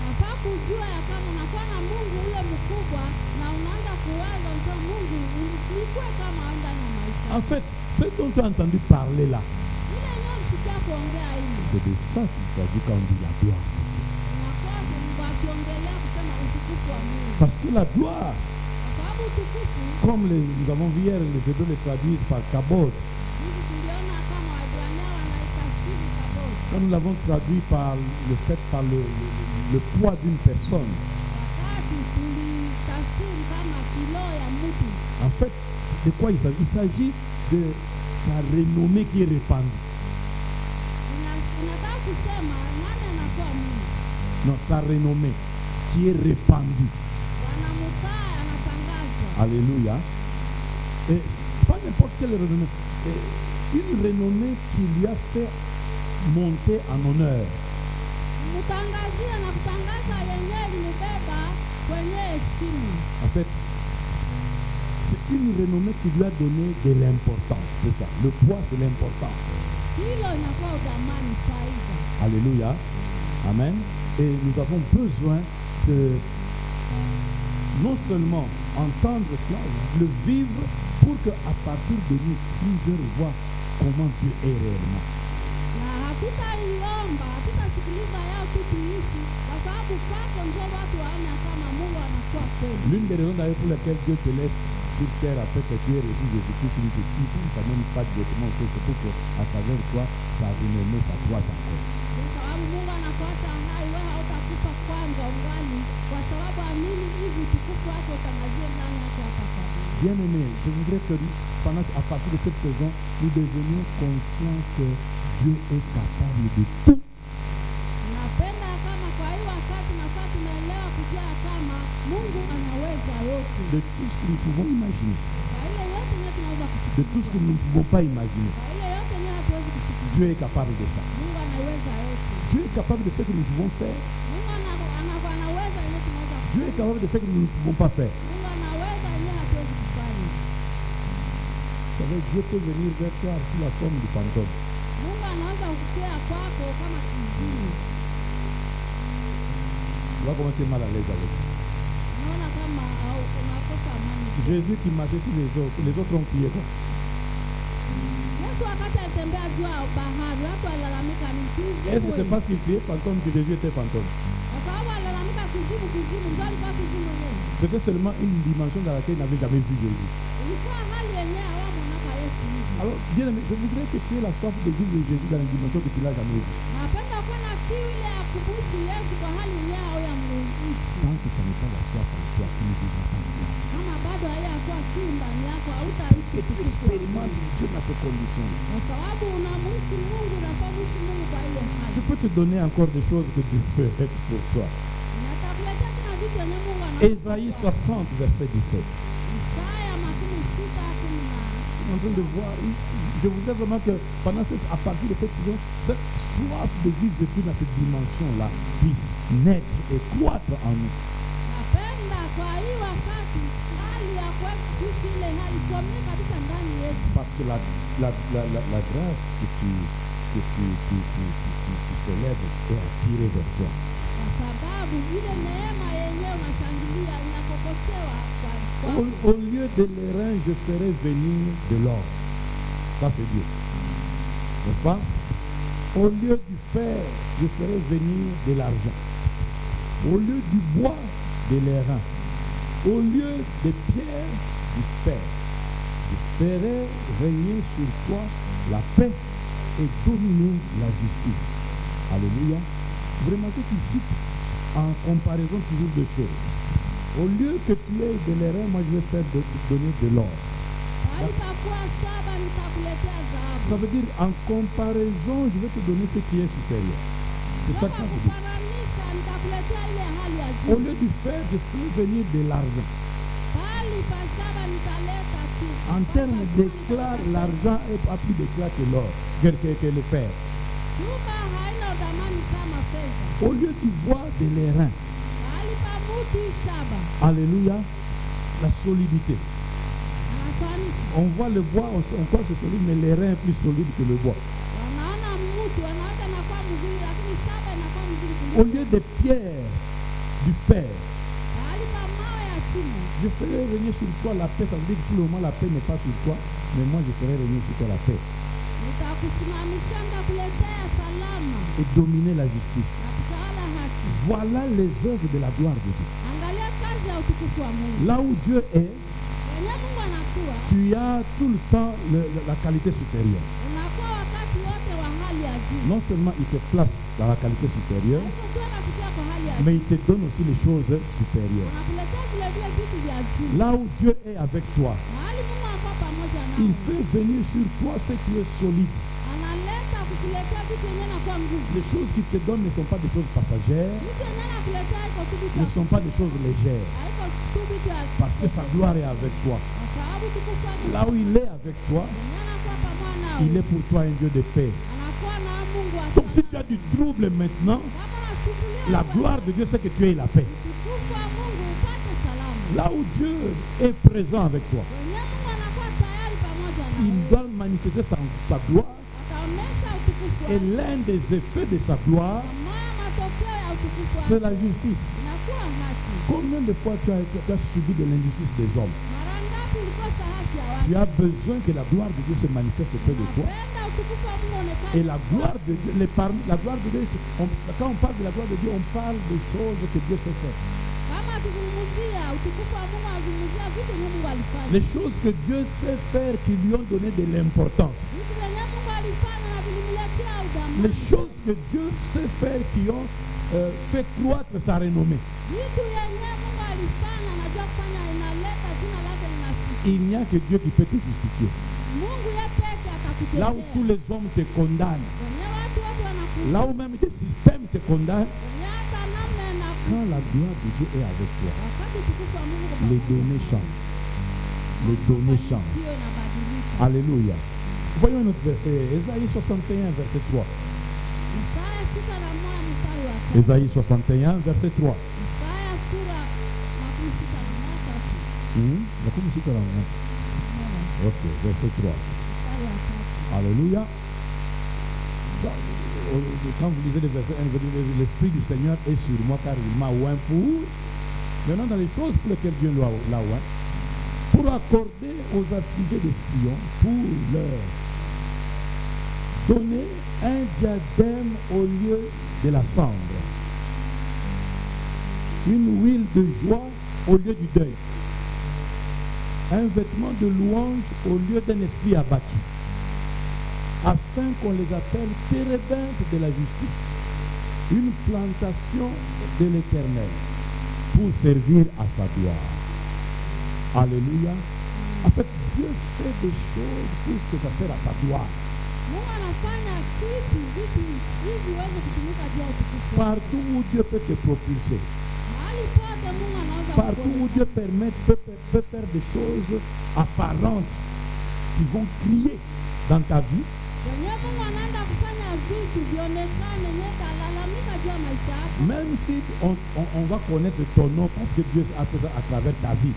[SPEAKER 2] Nafaa kujua ya kama unakuwa na Mungu ule mkubwa na unaanza kuwaza mtoa Mungu ulikuwe kama ndani ya maisha.
[SPEAKER 1] En fait, ce dont tu as entendu parler là,
[SPEAKER 2] Ile yenyewe msikia kuongea hivi.
[SPEAKER 1] c'est de ça qu'il s'agit quand on dit la gloire.
[SPEAKER 2] Inakuwa Mungu akiongelea kusema utukufu wa Mungu.
[SPEAKER 1] Parce que la gloire,
[SPEAKER 2] Kwa sababu utukufu
[SPEAKER 1] comme nous avons vu hier, les Hébreux le traduisent par kabod.
[SPEAKER 2] hivi tuliona kama Waebrania wanaitafsiri kabodi.
[SPEAKER 1] Quand nous l'avons traduit par le fait, par le poids d'une personne,
[SPEAKER 2] Wakati tulitafsiri kama kilo ya mtu.
[SPEAKER 1] en fait, de quoi il s'agit? Il s'agit de sa renommée qui est répandue.
[SPEAKER 2] Inataka kusema nani anakuwa Mungu.
[SPEAKER 1] Non, sa renommée qui est répandue.
[SPEAKER 2] Wanamutaa anatangazwa.
[SPEAKER 1] Alléluia. Et pas n'importe quelle renommée. Et une renommée qui lui a fait monter en honneur.
[SPEAKER 2] Mtangazia na kutangaza yenyewe limebeba kwenye heshima.
[SPEAKER 1] En fait, c'est une renommée qui lui a donné de l'importance. C'est ça. Le poids, c'est l'importance.
[SPEAKER 2] Hilo inakuwa udhamani, faida.
[SPEAKER 1] Alléluia. Amen. Et nous avons besoin de non seulement entendre cela, le vivre pour qu'à partir de nous, plusieurs voient comment Dieu est réellement.
[SPEAKER 2] Na hatutaiomba, hatutasikiliza yao tu tuishi, kwa sababu kwako ndio watu waone kama Mungu anakuwa kweli.
[SPEAKER 1] L'une des raisons d'ailleurs pour lesquelles Dieu te laisse sur terre après que tu aies reçu Jésus-Christ, il te dit quand même pas directement, c'est pour qu'à travers toi, sa renommée, sa gloire encore.
[SPEAKER 2] Kwa sababu Mungu anakuacha hai, wewe hautakufa kwanza ungali, kwa sababu amini hivi utukufu wake utangazie ndani yako hapa kabisa.
[SPEAKER 1] Bien-aimé, je voudrais que à partir de cette saison, nous devenions conscients que Dieu est capable de tout.
[SPEAKER 2] Napenda kama kwa hiyo wakati nafaa tunaelewa kujua kama Mungu anaweza yote.
[SPEAKER 1] De tout ce que nous pouvons imaginer,
[SPEAKER 2] Kwa ile yote yenyewe tunaweza
[SPEAKER 1] de
[SPEAKER 2] kufikiria.
[SPEAKER 1] tout ce que nous ne pouvons pas imaginer.
[SPEAKER 2] Kwa ile yote yenyewe hatuwezi kufikiria.
[SPEAKER 1] Dieu est capable de ça.
[SPEAKER 2] Mungu anaweza yote.
[SPEAKER 1] Dieu est capable de ce que nous pouvons faire.
[SPEAKER 2] Mungu anaweza yenyewe tunaweza
[SPEAKER 1] Dieu est capable de ce que nous ne pouvons pas faire.
[SPEAKER 2] Mungu anaweza yenyewe hatuwezi kufanya.
[SPEAKER 1] Vous savez, Dieu peut venir vers toi sous la forme du fantôme.
[SPEAKER 2] Mungu anaweza kukutia kwako kama kizuri.
[SPEAKER 1] Tu vois comment tu es mal à l'aise avec.
[SPEAKER 2] Unaona kama au unakosa amani.
[SPEAKER 1] Jésus qui marchait sur les autres ont crié quoi?
[SPEAKER 2] Yesu wakati alitembea juu ya bahari, watu walalamika ni kizibu.
[SPEAKER 1] Est-ce que c'est parce qu'il criait fantôme que Jésus était fantôme?
[SPEAKER 2] Kwa sababu walalamika kizibu, ndio alikuwa kizibu mwenyewe.
[SPEAKER 1] C'était seulement une dimension dans laquelle il n'avait jamais vu Jésus.
[SPEAKER 2] Ilikuwa hali yenyewe hawamwonaka Yesu hivi.
[SPEAKER 1] Alors, bien aimé, je voudrais que tu aies la soif de vivre Jésus dans une dimension que tu n'as jamais vue.
[SPEAKER 2] Napenda kuwa na kiu ile ya kubushi Yesu kwa hali yenyewe au ya mrudishi.
[SPEAKER 1] Tant que ça n'est pas la soif en toi, tu ne vivras pas.
[SPEAKER 2] Kama bado haiyakuwa kiu ndani yako hautaishi
[SPEAKER 1] Et tu
[SPEAKER 2] utukufu wa
[SPEAKER 1] expérimentes
[SPEAKER 2] Mungu.
[SPEAKER 1] Dieu dans ces conditions.
[SPEAKER 2] Kwa sababu unamwishi Mungu, unafaa mwishi Mungu kwa ile hali.
[SPEAKER 1] Je peux te donner encore des choses que Dieu peut être pour toi.
[SPEAKER 2] Natakuletea tena vitu yenye Mungu anafanya.
[SPEAKER 1] Ésaïe 60, verset 17.
[SPEAKER 2] Isaya 60:10.
[SPEAKER 1] Je suis en train de voir, je voudrais vraiment que à partir de cette saison, cette soif de vivre Dieu dans cette dimension-là puisse naître et croître en nous.
[SPEAKER 2] Napenda kwa hii wakati hali ya kuishi ile hali somee kabisa ndani yetu.
[SPEAKER 1] Parce que la grâce que tu célèbres est attirée vers toi.
[SPEAKER 2] Kwa sababu ile neema yenyewe unashangilia inakokotewa kwa
[SPEAKER 1] Au lieu de l'airain, je ferai venir de l'or. Ça c'est Dieu. N'est-ce pas? Au lieu du fer, je ferai venir de l'argent. Au lieu du bois, de l'airain. Au lieu des pierres, du fer. Je ferai régner sur toi la paix et dominer la justice. Alléluia. Vous remarquez qu'il cite en comparaison toujours de choses. Au lieu que tu aies de l'airain, moi je vais faire donner de l'or.
[SPEAKER 2] Alipokuwa saba nitakuletea dhahabu.
[SPEAKER 1] Ça veut dire en comparaison, je vais te donner ce qui est supérieur. C'est ça
[SPEAKER 2] Kwa
[SPEAKER 1] que ça veut dire.
[SPEAKER 2] kufananisha nitakuletea ile hali ya
[SPEAKER 1] Au
[SPEAKER 2] juu.
[SPEAKER 1] lieu du fer, je ferai venir de l'argent.
[SPEAKER 2] Bali pa saba nitaleta tu.
[SPEAKER 1] En termes d'éclat, l'argent a plus d'éclat que l'or, que le fer.
[SPEAKER 2] Chuma haina
[SPEAKER 1] Au lieu du bois, de l'airain.
[SPEAKER 2] Mahali pa muti shaba.
[SPEAKER 1] Alléluia. La solidité.
[SPEAKER 2] Anafanisha.
[SPEAKER 1] On voit le bois, on croit que c'est solide, mais l'airain est plus solide que le bois.
[SPEAKER 2] Wanaona muti, wanaona inakuwa mzuri, lakini shaba inakuwa mzuri
[SPEAKER 1] Au
[SPEAKER 2] kuliko.
[SPEAKER 1] lieu des pierres, du fer.
[SPEAKER 2] Mahali pa mawe ya chuma.
[SPEAKER 1] Je ferai régner sur toi la paix. Ça veut dire que pour le moment, la paix n'est pas sur toi, mais moi, je ferai régner sur toi la paix.
[SPEAKER 2] Nitakusimamisha nitakuletea salama
[SPEAKER 1] Et dominer la justice.
[SPEAKER 2] na kutawala haki.
[SPEAKER 1] Voilà les œuvres de la gloire de Dieu.
[SPEAKER 2] Angalia kazi ya utukufu wa Mungu.
[SPEAKER 1] Là où Dieu est,
[SPEAKER 2] Wenye Mungu anakuwa,
[SPEAKER 1] tu as tout le temps la qualité supérieure.
[SPEAKER 2] unakuwa wakati wote wa hali ya juu.
[SPEAKER 1] Non seulement il te place dans la qualité supérieure,
[SPEAKER 2] Hivyo tu anakutia kwa hali ya juu.
[SPEAKER 1] mais il te donne aussi les choses supérieures.
[SPEAKER 2] Anakuletea vile vile vitu vya juu.
[SPEAKER 1] Là où Dieu est avec toi,
[SPEAKER 2] Mahali Mungu anakuwa pamoja
[SPEAKER 1] il
[SPEAKER 2] nawe.
[SPEAKER 1] fait venir sur toi ce qui est solide.
[SPEAKER 2] Analeta kukuletea vitu yenye nakuwa nguvu.
[SPEAKER 1] Les choses qu'il te donne ne sont pas des choses passagères,
[SPEAKER 2] Vitu yenye nakuletea haiko tu vitu
[SPEAKER 1] ne sont pas des choses légères,
[SPEAKER 2] haiko tu vitu ya
[SPEAKER 1] parce que sa gloire est avec toi.
[SPEAKER 2] kwa sababu utukufu wake
[SPEAKER 1] Là où il est avec toi,
[SPEAKER 2] yenye anakuwa pamoja nawe.
[SPEAKER 1] il est pour toi un Dieu de paix.
[SPEAKER 2] Anakuwa na Mungu wa
[SPEAKER 1] Donc si tu
[SPEAKER 2] salama.
[SPEAKER 1] as du trouble maintenant,
[SPEAKER 2] Kama unasumbuliwa
[SPEAKER 1] la
[SPEAKER 2] kwa
[SPEAKER 1] gloire de Dieu, c'est que tu es la paix.
[SPEAKER 2] utukufu wa Mungu upate salama.
[SPEAKER 1] Là où Dieu est présent avec toi,
[SPEAKER 2] Wenye Mungu anakuwa tayari pamoja
[SPEAKER 1] il
[SPEAKER 2] nawe.
[SPEAKER 1] doit manifester sa gloire.
[SPEAKER 2] Ataonesha utukufu
[SPEAKER 1] Et
[SPEAKER 2] wake.
[SPEAKER 1] l'un des effets de sa gloire,
[SPEAKER 2] Moya matokeo ya utukufu
[SPEAKER 1] c'est
[SPEAKER 2] wake
[SPEAKER 1] la justice.
[SPEAKER 2] inakuwa haki.
[SPEAKER 1] Combien de fois tu as subi de l'injustice des hommes?
[SPEAKER 2] Mara ngapi ulikosa haki ya
[SPEAKER 1] Tu
[SPEAKER 2] watu?
[SPEAKER 1] as besoin que la gloire de Dieu se manifeste auprès de toi.
[SPEAKER 2] Napenda utukufu wa Mungu onekane.
[SPEAKER 1] Et la gloire de Dieu, la gloire de Dieu, quand on parle de la gloire de Dieu, on parle des choses que Dieu sait faire.
[SPEAKER 2] Kama akizungumzia utukufu wa Mungu, azungumzia vitu vyenye Mungu alifanya.
[SPEAKER 1] Les choses que Dieu sait faire qui lui ont donné de l'importance.
[SPEAKER 2] Vitu vyenye Mungu alifanya na vilimletea udhamani.
[SPEAKER 1] Les choses que Dieu sait faire qui ont fait croître sa renommée.
[SPEAKER 2] Vitu yenye Mungu alifanya najua kufanya inaleta jina lake linasifiwa.
[SPEAKER 1] Il n'y a que Dieu qui peut te justifier.
[SPEAKER 2] Mungu yeye peke
[SPEAKER 1] Là où
[SPEAKER 2] atakutetea.
[SPEAKER 1] tous les hommes te condamnent,
[SPEAKER 2] Wenye watu wote wanakuja.
[SPEAKER 1] là où même des systèmes te condamnent,
[SPEAKER 2] Wenye hata namna inakuja.
[SPEAKER 1] quand la gloire de Dieu est avec toi,
[SPEAKER 2] Wakati utukufu wa Mungu uko
[SPEAKER 1] les
[SPEAKER 2] pamoja
[SPEAKER 1] données
[SPEAKER 2] nawe,
[SPEAKER 1] changent. Les données changent.
[SPEAKER 2] hiyo inabadilika.
[SPEAKER 1] Alléluia. Voyons notre verset. Ésaïe 61, verset 3.
[SPEAKER 2] Isaya 6:1 mstari wa 3.
[SPEAKER 1] Ésaïe 61, verset 3.
[SPEAKER 2] Isaya sura 61:3.
[SPEAKER 1] Makumi sita na moja. Ok, verset 3.
[SPEAKER 2] Mstari wa 3.
[SPEAKER 1] Alléluia. Quand vous lisez le verset 1, vous dites, l'Esprit du Seigneur est sur moi car il m'a oint pour. Maintenant, dans les choses pour lesquelles Dieu l'a oint, pour accorder aux affligés de Sion, pour leur donner un diadème au lieu de la cendre, une huile de joie au lieu du deuil, un vêtement de louange au lieu d'un esprit abattu, afin qu'on les appelle térébintes de la justice, une plantation de l'Éternel, pour servir à sa gloire. Alléluia. En fait, Dieu fait des choses pour que ça sert à sa gloire.
[SPEAKER 2] Mungu anafanya vitu hivi viweze kutumika juu ya utukufu wake.
[SPEAKER 1] Partout où Dieu peut te propulser,
[SPEAKER 2] Mahali pote Mungu anaweza
[SPEAKER 1] partout où Dieu peut faire des choses apparentes qui vont crier dans ta vie,
[SPEAKER 2] Wenye Mungu anaenda kufanya vitu vionekane nyeka lalamika juu ya maisha yako.
[SPEAKER 1] même si on va connaître ton nom parce que Dieu a fait ça à travers ta vie,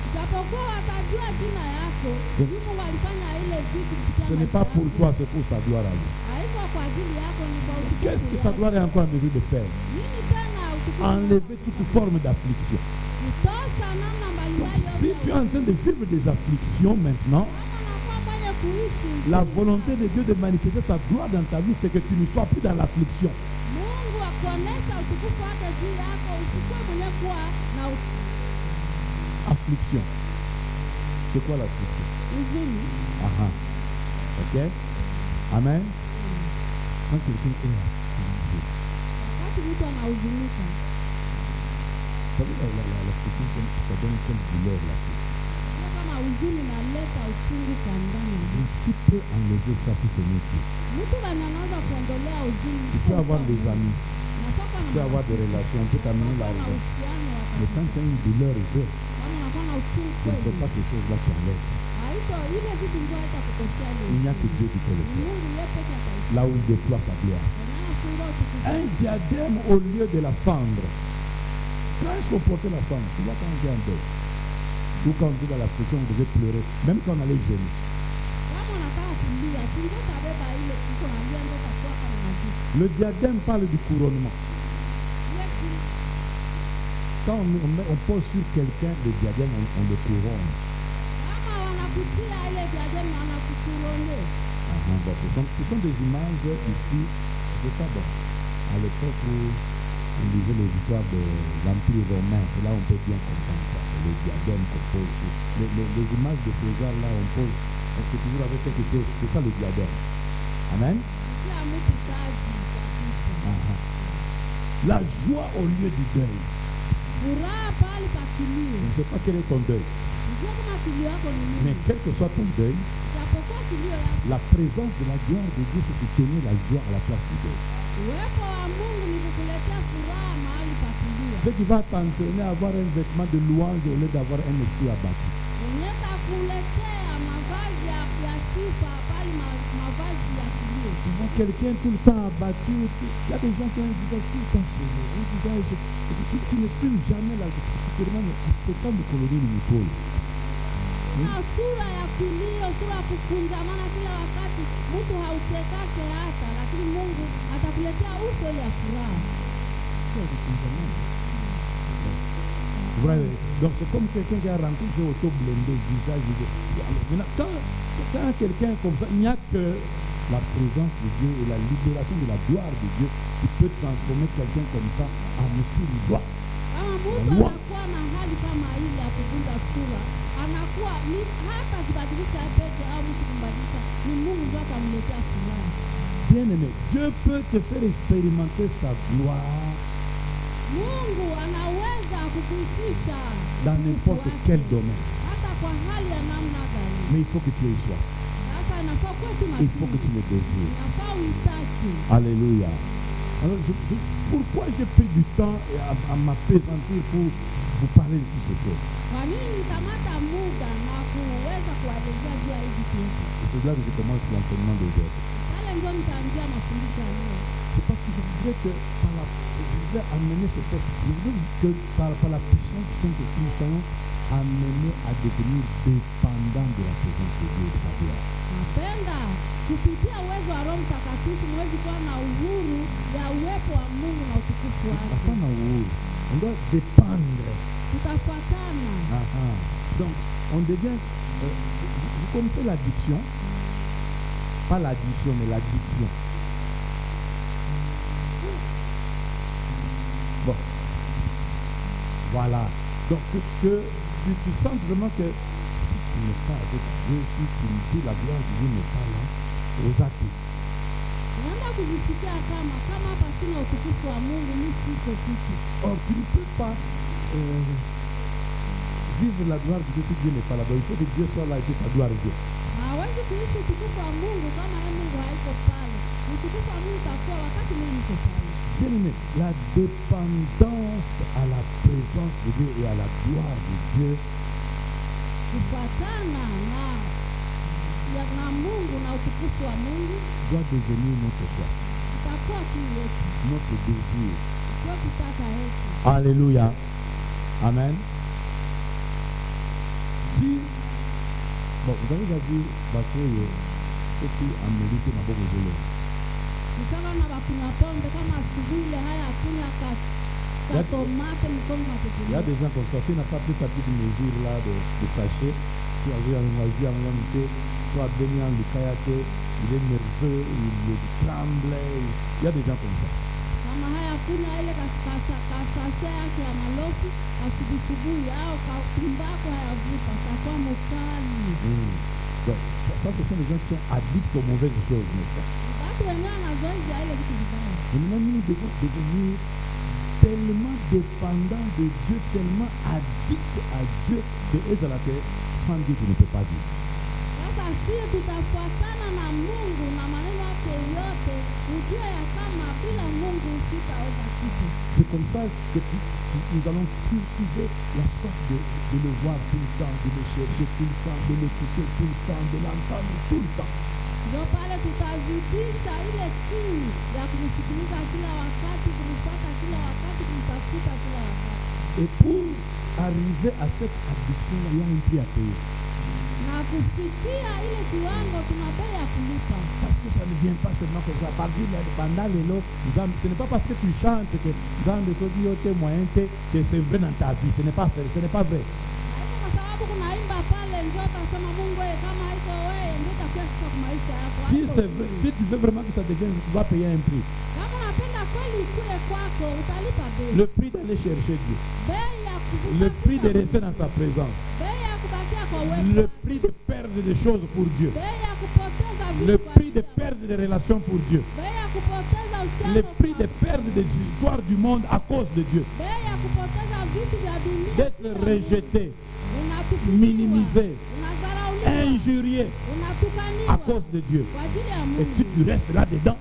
[SPEAKER 2] Japokuwa watajua jina yako,
[SPEAKER 1] Ce-
[SPEAKER 2] Mungu alifanya ile vitu kupitia
[SPEAKER 1] ce n'est
[SPEAKER 2] maisha
[SPEAKER 1] pas pour
[SPEAKER 2] yako.
[SPEAKER 1] toi, c'est pour sa gloire à lui.
[SPEAKER 2] Haiko kwa ajili yako, ni kwa utukufu
[SPEAKER 1] Qu'est-ce que sa
[SPEAKER 2] wake.
[SPEAKER 1] gloire est encore en mesure de faire?
[SPEAKER 2] Nini tena utukufu wake?
[SPEAKER 1] Enlever toute forme d'affliction.
[SPEAKER 2] Kutosha namna
[SPEAKER 1] Donc,
[SPEAKER 2] mbalimbali
[SPEAKER 1] si
[SPEAKER 2] yote
[SPEAKER 1] tu
[SPEAKER 2] ya
[SPEAKER 1] es en train de vivre des afflictions maintenant,
[SPEAKER 2] kama unakuwa mwenye kuishi
[SPEAKER 1] la
[SPEAKER 2] nzuri
[SPEAKER 1] volonté
[SPEAKER 2] sana.
[SPEAKER 1] de Dieu de manifester sa gloire dans ta vie, c'est que tu ne sois plus dans l'affliction.
[SPEAKER 2] Mungu akuonesha utukufu wake juu yako, usikuwe mwenye kuwa na
[SPEAKER 1] Affliction. C'est quoi l'affliction?
[SPEAKER 2] huzuni.
[SPEAKER 1] Ah. Ok? Amen. Quand quelqu'un est affligé,
[SPEAKER 2] Wakati mtu anahuzunika,
[SPEAKER 1] vous savez, l'affliction, ça donne comme douleur là.
[SPEAKER 2] sio kama huzuni inaleta uchungu kwa ndani.
[SPEAKER 1] Donc, qui peut enlever ça si ce n'est Dieu?
[SPEAKER 2] Mtu gani anaweza kuondolea huzuni?
[SPEAKER 1] Tu peux avoir des amis,
[SPEAKER 2] Unatoka
[SPEAKER 1] tu
[SPEAKER 2] na
[SPEAKER 1] peux avoir des relations, on peut t'amener
[SPEAKER 2] unakuwa na
[SPEAKER 1] l'argent.
[SPEAKER 2] uhusiano wa
[SPEAKER 1] Mais quand tu as une douleur vraie,
[SPEAKER 2] kama unakuwa na uchungu
[SPEAKER 1] ce ne
[SPEAKER 2] kweli,
[SPEAKER 1] sont pas ces choses-là qui enlèvent.
[SPEAKER 2] haiko ile vitu ndio haitakukoshea
[SPEAKER 1] Il n'y a que Dieu qui peut le
[SPEAKER 2] Ni
[SPEAKER 1] faire.
[SPEAKER 2] Mungu yeye peke yake.
[SPEAKER 1] Là où il déploie sa gloire.
[SPEAKER 2] Anafungua utukufu.
[SPEAKER 1] Un diadème au lieu de la cendre. Quand est-ce qu'on portait la cendre? Tu vois, quand on vient en deuil. Ou quand on dit dans la pression, on devait pleurer. Même quand on allait gêner.
[SPEAKER 2] Kama unataka kulia, si ndio utabeba ile iko na ndia ndio utakuwa kama maji.
[SPEAKER 1] Le diadème parle du couronnement. Quand on pose sur quelqu'un le diadème, on le couronne.
[SPEAKER 2] Kama wanakutia ile diadem wanakukurone.
[SPEAKER 1] Bon, ce sont des images ici. C'est pas bon. À l'époque où on lisait les histoires de l'Empire romain, c'est là où on peut bien comprendre ça. Le diadème qu'on pose. Les images de César là, on pose. C'est toujours avec quelque chose. C'est ça le diadème. Amen.
[SPEAKER 2] Kila mtu taji kabisa.
[SPEAKER 1] La joie au lieu du deuil.
[SPEAKER 2] Furaha pale pa kilio.
[SPEAKER 1] Je ne sais pas quel est ton deuil.
[SPEAKER 2] Sijua kama kilio yako ni
[SPEAKER 1] Mais
[SPEAKER 2] nini.
[SPEAKER 1] quel que soit ton deuil,
[SPEAKER 2] Japokuwa kilio yako,
[SPEAKER 1] la présence de la gloire de Dieu, c'est de donner la joie à la place du deuil.
[SPEAKER 2] uwepo wa Mungu ni kukuletea furaha mahali pa kilio.
[SPEAKER 1] Ce qui va t'entraîner à avoir un vêtement de louange au lieu d'avoir un esprit abattu.
[SPEAKER 2] Mwenye takuletea mavazi ya sifa pale mavazi ya kilio.
[SPEAKER 1] Tu vois quelqu'un tout le temps abattu. Il y a des gens qui ont un visage tout le temps serré. Un visage qui n'exprime jamais la joie. C'est pas le colonie du micro.
[SPEAKER 2] Na sura ya kilio, sura ya kukunjamana kila wakati, mtu hauchekake hata, lakini Mungu atakuletea uso ile ya furaha.
[SPEAKER 1] Donc c'est comme quelqu'un qui a rencontré auto blindé, visage. Maintenant, quand quelqu'un comme ça, il n'y a que la présence de Dieu et la libération de la gloire de Dieu qui peut transformer quelqu'un comme ça en esprit de joie.
[SPEAKER 2] Kama mtu anakuwa na hali kama ile ya kuvunja sura, anakuwa ni hata kibadilisha peke au mtu kumbadilisha, ni Mungu ndiye atamletea furaha.
[SPEAKER 1] Bien-aimé, Dieu peut te faire expérimenter sa gloire
[SPEAKER 2] Mungu anaweza kukuitisha
[SPEAKER 1] dans n'importe quel domaine.
[SPEAKER 2] hata kwa hali ya namna gani.
[SPEAKER 1] Mais il faut que tu y sois.
[SPEAKER 2] Sasa inafaa kuwa tu
[SPEAKER 1] Il faut que tu le désires.
[SPEAKER 2] inafaa uitaki.
[SPEAKER 1] Alléluia. Alors, pourquoi j'ai pris du temps à m'appesantir pour vous parler de toutes ces choses?
[SPEAKER 2] Kwa nini nikamata muda na kuweza kuwaelezea juu ya hizi kitu?
[SPEAKER 1] C'est là que je commence l'enseignement d'aujourd'hui.
[SPEAKER 2] Pale ndio nitaanzia mafundisho ya leo.
[SPEAKER 1] C'est parce que je voudrais que je voudrais amener ce texte. Je voudrais que par la puissance du Saint-Esprit, nous soyons amenés à devenir dépendants de la présence de Dieu et de sa gloire.
[SPEAKER 2] Napenda kupitia uwezo wa Roho Mtakatifu mwezi kuwa na uhuru ya uwepo wa Mungu na utukufu wake.
[SPEAKER 1] Hapana uhuru. On doit dépendre.
[SPEAKER 2] Tutafuatana.
[SPEAKER 1] Donc, on devient... vous connaissez l'addiction? Pas l'addition, mais l'addiction. Bon. Voilà. Donc, que tu sens vraiment que si tu n'es pas avec Dieu, si la gloire de Dieu n'est pas là, aux actes.
[SPEAKER 2] Unaanza kujisikia kama hapa sina utukufu wa Mungu, mimi siko kitu.
[SPEAKER 1] Or, tu ne peux pas vivre la gloire de Dieu si Dieu n'est pas là-bas. Il faut que Dieu soit là et que sa gloire Dieu.
[SPEAKER 2] Hawezi kuishi utukufu wa Mungu kama yeye Mungu haiko pale. Utukufu wa Mungu utakuwa wakati Mungu yuko pale.
[SPEAKER 1] Bien-aimé, la dépendance à la présence de Dieu et à la gloire de Dieu
[SPEAKER 2] Kufuatana na Mungu na utukufu wa Mungu
[SPEAKER 1] doit devenir notre choix,
[SPEAKER 2] itakuwa kitu yetu.
[SPEAKER 1] notre désir.
[SPEAKER 2] Sio kutaka yetu.
[SPEAKER 1] Alléluia. Amen. Si, bon, vous avez déjà vu Batoye, ceux qui ont mérité ma bonne zolo.
[SPEAKER 2] Kutaka na bakunywa pombe kama asubuhi ile haya akunywa tomate mkono na
[SPEAKER 1] Il y a des gens comme ça, s'il n'a pas pris sa petite mesure là de sachet, qui avait un moisi à mon amitié, soit béni en Lukayake, il est nerveux, il tremble, il y a des gens comme ça.
[SPEAKER 2] Kama haya akunywa ile kasashe yake ya malofu asubuhi au kakumbako hayavuta atakuwa mkali.
[SPEAKER 1] Donc, ça, ce sont des gens qui sont addicts aux mauvaises choses, n'est-ce pas?
[SPEAKER 2] Watu wenyewe wanazoezi ya ile vitu vibaya.
[SPEAKER 1] Et maintenant, nous devons devenir tellement dépendants de Dieu, tellement addicts à Dieu, que sans Dieu, tu ne peux pas vivre.
[SPEAKER 2] Sasa sisi tutafuatana na Mungu na maneno yake yote, ujue ya kama bila Mungu sitaweza kitu.
[SPEAKER 1] C'est comme ça que nous allons cultiver la soif de le voir tout le temps, de le chercher tout le temps, de l'écouter tout le temps, de l'entendre tout le temps.
[SPEAKER 2] Ndio pale tutazidisha ile kiu ya kumsikiliza kila wakati, kumfuata kila wakati, kumtafuta kila wakati.
[SPEAKER 1] Et pour arriver à cette addiction, il y a un prix à payer.
[SPEAKER 2] Na kufikia ile kiwango tuna bei ya kulipa.
[SPEAKER 1] Parce que ça ne vient pas seulement comme ça. Pendant le lot, ce n'est pas parce que tu chantes que que c'est vrai dans ta vie. Ce n'est pas vrai. Ce n'est pas vrai.
[SPEAKER 2] Kwa sababu kunaimba pale ndio utasema Mungu wewe kama iko wewe ndio utakuwa kwa maisha yako.
[SPEAKER 1] Si c'est vrai, si tu veux vraiment que ça devienne, tu vas payer un prix.
[SPEAKER 2] Kama unapenda kweli ikue kwako utalipa bei.
[SPEAKER 1] Le prix d'aller chercher Dieu.
[SPEAKER 2] Bei ya kuvuka.
[SPEAKER 1] Le prix de rester dans sa présence.
[SPEAKER 2] Bei ya kubakia kwa wewe.
[SPEAKER 1] Le prix de perdre des choses pour Dieu.
[SPEAKER 2] Bei ya kupoteza vitu.
[SPEAKER 1] Le prix de perdre des relations pour Dieu.
[SPEAKER 2] Bei ya kupoteza uhusiano.
[SPEAKER 1] Le prix de perdre des histoires du monde à cause de Dieu.
[SPEAKER 2] Bei ya kupoteza vitu vya dunia.
[SPEAKER 1] D'être rejeté, minimisé, injurié à cause de Dieu. Et si tu restes là-dedans,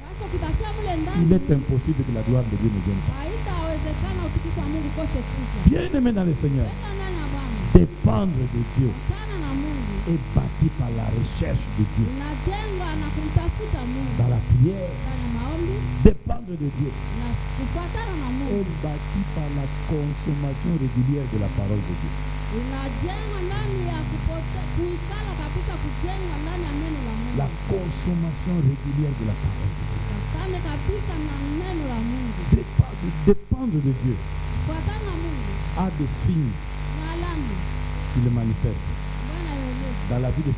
[SPEAKER 1] il est impossible que la gloire de Dieu ne vienne pas. Bien-aimé dans le Seigneur, dépendre de Dieu est bâti par la recherche de Dieu. Dans la prière, dépendre de Dieu est bâti par la consommation régulière de la parole de Dieu. La consommation régulière de la parole de Dieu. Dépendre de Dieu a des signes qui le manifestent dans la vie de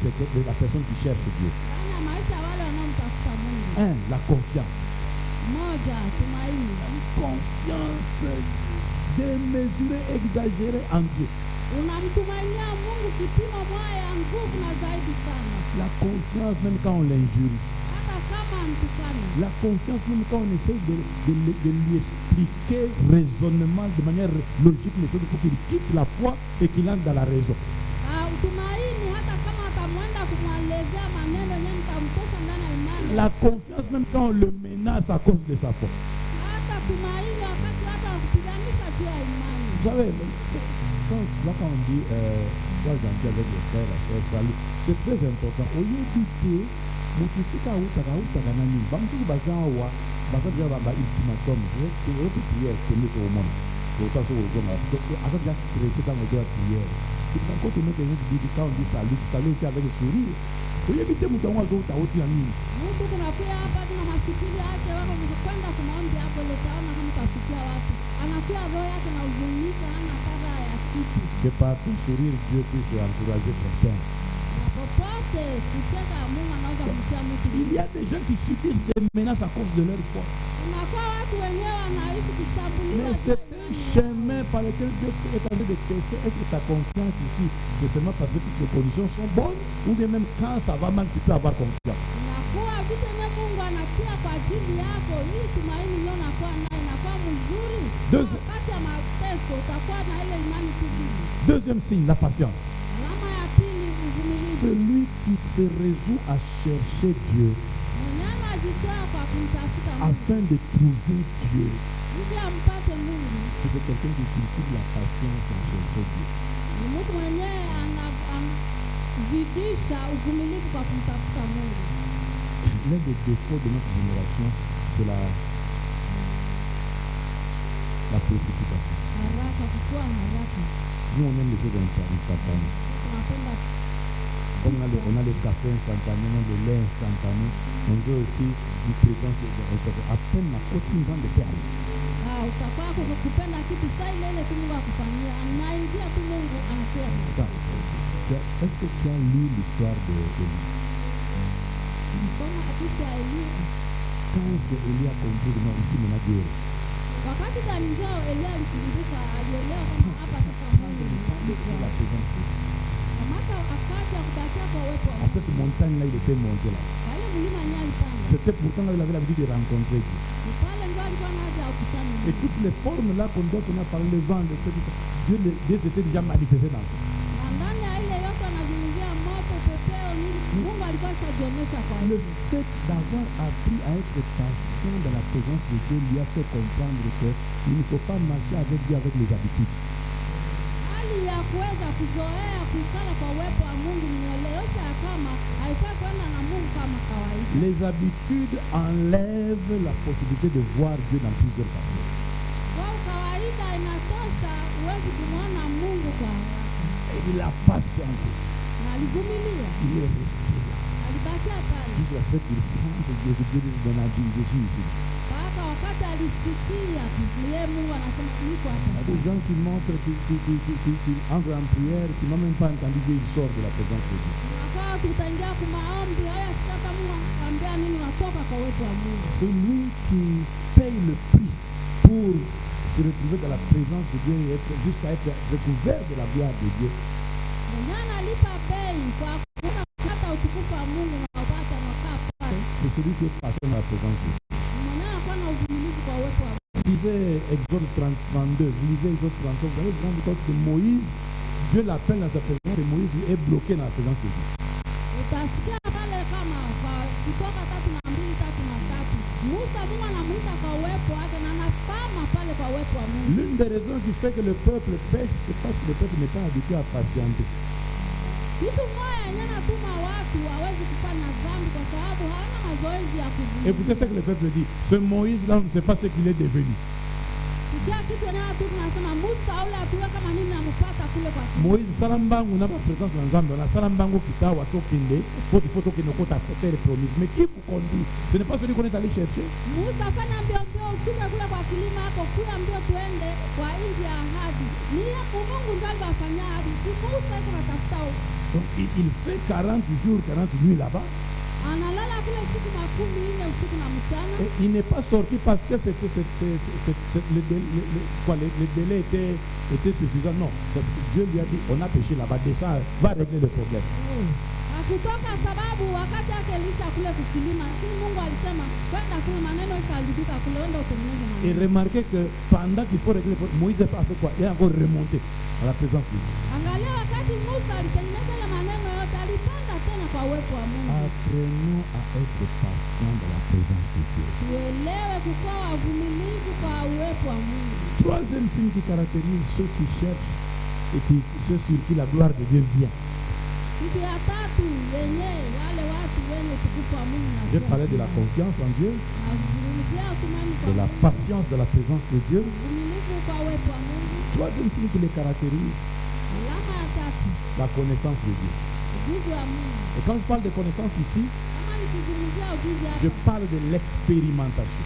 [SPEAKER 1] la personne qui cherche Dieu. 1. La confiance. Une confiance démesurée, exagérée en Dieu. La confiance même quand on l'injurie. La confiance même quand on essaie de lui expliquer raisonnement de manière logique les choses pour qu'il quitte la foi et qu'il entre dans la raison. La confiance même quand on le menace à cause de sa foi. Vous savez, quand on dit toi j'en avec les frères, la sœur, salut, c'est très important. Au lieu d'éviter, mukisika utaka nani bamtu bazawa bakaja baba ultimatum et prière que nous au monde. Donc ça c'est au monde. Avec la sécurité dans le prière. Quand on met des gens qui disent quand on dit salut avec le sourire. Au lieu d'éviter mutawa go tauti na nini.
[SPEAKER 2] Mtu kunafia hapa tuna masikili yake wako kwenda kumaombi hapo leo kama mtafikia watu. Anafia roho yake na uzunika hana kadha ya kitu.
[SPEAKER 1] Que par ton sourire Dieu puisse encourager quelqu'un. Il y a des gens qui subissent des menaces à cause de leur foi. Mais c'est un chemin par lequel Dieu est en train de tester. Est-ce que ta confiance ici, c'est seulement parce que toutes les conditions sont bonnes, ou bien même quand ça va mal, tu peux avoir confiance. Deuxième signe, la patience. Celui qui se résout à chercher Dieu afin de trouver Dieu, c'est quelqu'un qui cultive la patience à chercher Dieu. L'un des défauts de notre génération, c'est la précipitation. Nous, on aime les choses instantanées. Comme on a le café instantané, on a le lait instantané, on veut aussi une fréquence à peine la côte une grande perle. Est-ce que tu as lu l'histoire d'Élie? Quand est-ce que Élie a compris que non, ici, on a Dieu? À cette montagne-là, il était monté là. C'était pourtant là, il avait l'habitude de rencontrer Dieu. Et toutes les formes là qu'on a parlé, le vent, Dieu s'était déjà manifesté dans ça. Le fait d'avoir appris à être patient dans la présence de Dieu lui a fait comprendre qu'il ne faut pas marcher avec Dieu avec les habitudes.
[SPEAKER 2] hali ya kuweza kuzoea kukala kwa uwepo wa Mungu nielewesha ya kama haifai kwenda na Mungu kama kawaida.
[SPEAKER 1] Les habitudes enlèvent la possibilité de voir Dieu dans plusieurs façons.
[SPEAKER 2] Kwa kawaida inatosha uwezi kumwona Mungu kwa haraka.
[SPEAKER 1] Il a patienté.
[SPEAKER 2] Na alivumilia.
[SPEAKER 1] Il est resté là.
[SPEAKER 2] Alibakia pale.
[SPEAKER 1] Jusqu'à ce qu'il sente que Dieu dit dans la vie, je suis ici.
[SPEAKER 2] Mpaka wakati alisikia yeye Mungu anasema niko hapa.
[SPEAKER 1] Il y a des gens qui montrent, qui entrent en prière, qui n'ont même pas entendu Dieu, ils sortent de la présence de Dieu.
[SPEAKER 2] Wakati tutaingia kwa maombi, haya sasa Mungu anambia nini unatoka kwa uwepo wa Mungu.
[SPEAKER 1] Celui qui paye le prix pour se retrouver dans la présence de Dieu et être, jusqu'à être recouvert de la gloire de Dieu.
[SPEAKER 2] Mwenye analipa bei kwa kupata utukufu wa Mungu na kupata makaa pale.
[SPEAKER 1] C'est celui qui est patient dans la présence de Dieu.
[SPEAKER 2] Mwenye anakuwa na uvumilivu kwa uwepo wa Mungu.
[SPEAKER 1] Lisez Exode 32, vous lisez Exode 33, vous allez vous rendre compte que Moïse, Dieu l'appelle dans sa présence et Moïse est bloqué dans la présence de Dieu.
[SPEAKER 2] Utasikia pale kama kwa Kutoka 3:2-3:3 Musa Mungu anamuita kwa uwepo wake na anasimama pale kwa uwepo wa Mungu.
[SPEAKER 1] L'une des raisons qui fait que le peuple pêche, c'est parce que le peuple n'est pas habitué à patienter.
[SPEAKER 2] Kitu moja yenye natuma watu hawezi kufanya dhambi kwa sababu hawana mazoezi ya kuvumilia.
[SPEAKER 1] Écoutez ce que le peuple dit. Ce Moïse-là, on ne sait pas ce qu'il est devenu.
[SPEAKER 2] Sikia kitu yenye watu tunasema Musa ule atuwe kama nini amupata kule kwa Mungu.
[SPEAKER 1] Moïse salambangu n'a pas présence dans Nzambe. On a salambangu kitawa tokinde, faut que nous compte terre promise. Mais qui vous conduit? Ce n'est pas celui qu'on est allé chercher.
[SPEAKER 2] Musa fanya mbio ufike kule kwa kilima hapo kuya mbio tuende kwa nchi ya ahadi. Ni Mungu ndiye alifanya ahadi. Si Musa yuko natafuta.
[SPEAKER 1] Donc il fait 40 jours, 40 nuits là-bas.
[SPEAKER 2] Analala kule siku 14 usiku na mchana.
[SPEAKER 1] Et il n'est pas sorti parce que le délai était suffisant. Non, parce que Dieu lui a dit, on a péché là-bas, déjà, va régler le problème.
[SPEAKER 2] Hakutoka sababu wakati yake Elisha kule kukilima, lakini Mungu alisema kwenda kule maneno ikaharibika kule, wenda utengeneze maneno.
[SPEAKER 1] Et remarquez que pendant qu'il faut régler le problème, Moïse a fait quoi? Il a encore remonté à la présence de Dieu.
[SPEAKER 2] Angalia wakati Musa alitengeneza ile maneno yote, alipanda tena kwa uwepo wa Mungu.
[SPEAKER 1] Apprenons à être patients dans la présence de Dieu.
[SPEAKER 2] Tuelewe kukuwa wavumilivu kwa uwepo wa Mungu.
[SPEAKER 1] Troisième signe qui caractérise ceux qui cherchent et ceux sur qui la gloire de Dieu vient.
[SPEAKER 2] Kitu ya tatu yenye wale watu wenye utukufu wa Mungu na
[SPEAKER 1] J'ai parlé de la confiance en Dieu, de la patience de la présence de Dieu.
[SPEAKER 2] uvumilivu kwa uwepo wa Mungu.
[SPEAKER 1] Troisième signe qui les caractérise,
[SPEAKER 2] Alama ya tatu
[SPEAKER 1] la connaissance de Dieu.
[SPEAKER 2] ujuzi wa Mungu.
[SPEAKER 1] Et quand je parle de connaissance ici,
[SPEAKER 2] Kama nikizungumzia ujuzi
[SPEAKER 1] je
[SPEAKER 2] hapa,
[SPEAKER 1] parle de l'expérimentation.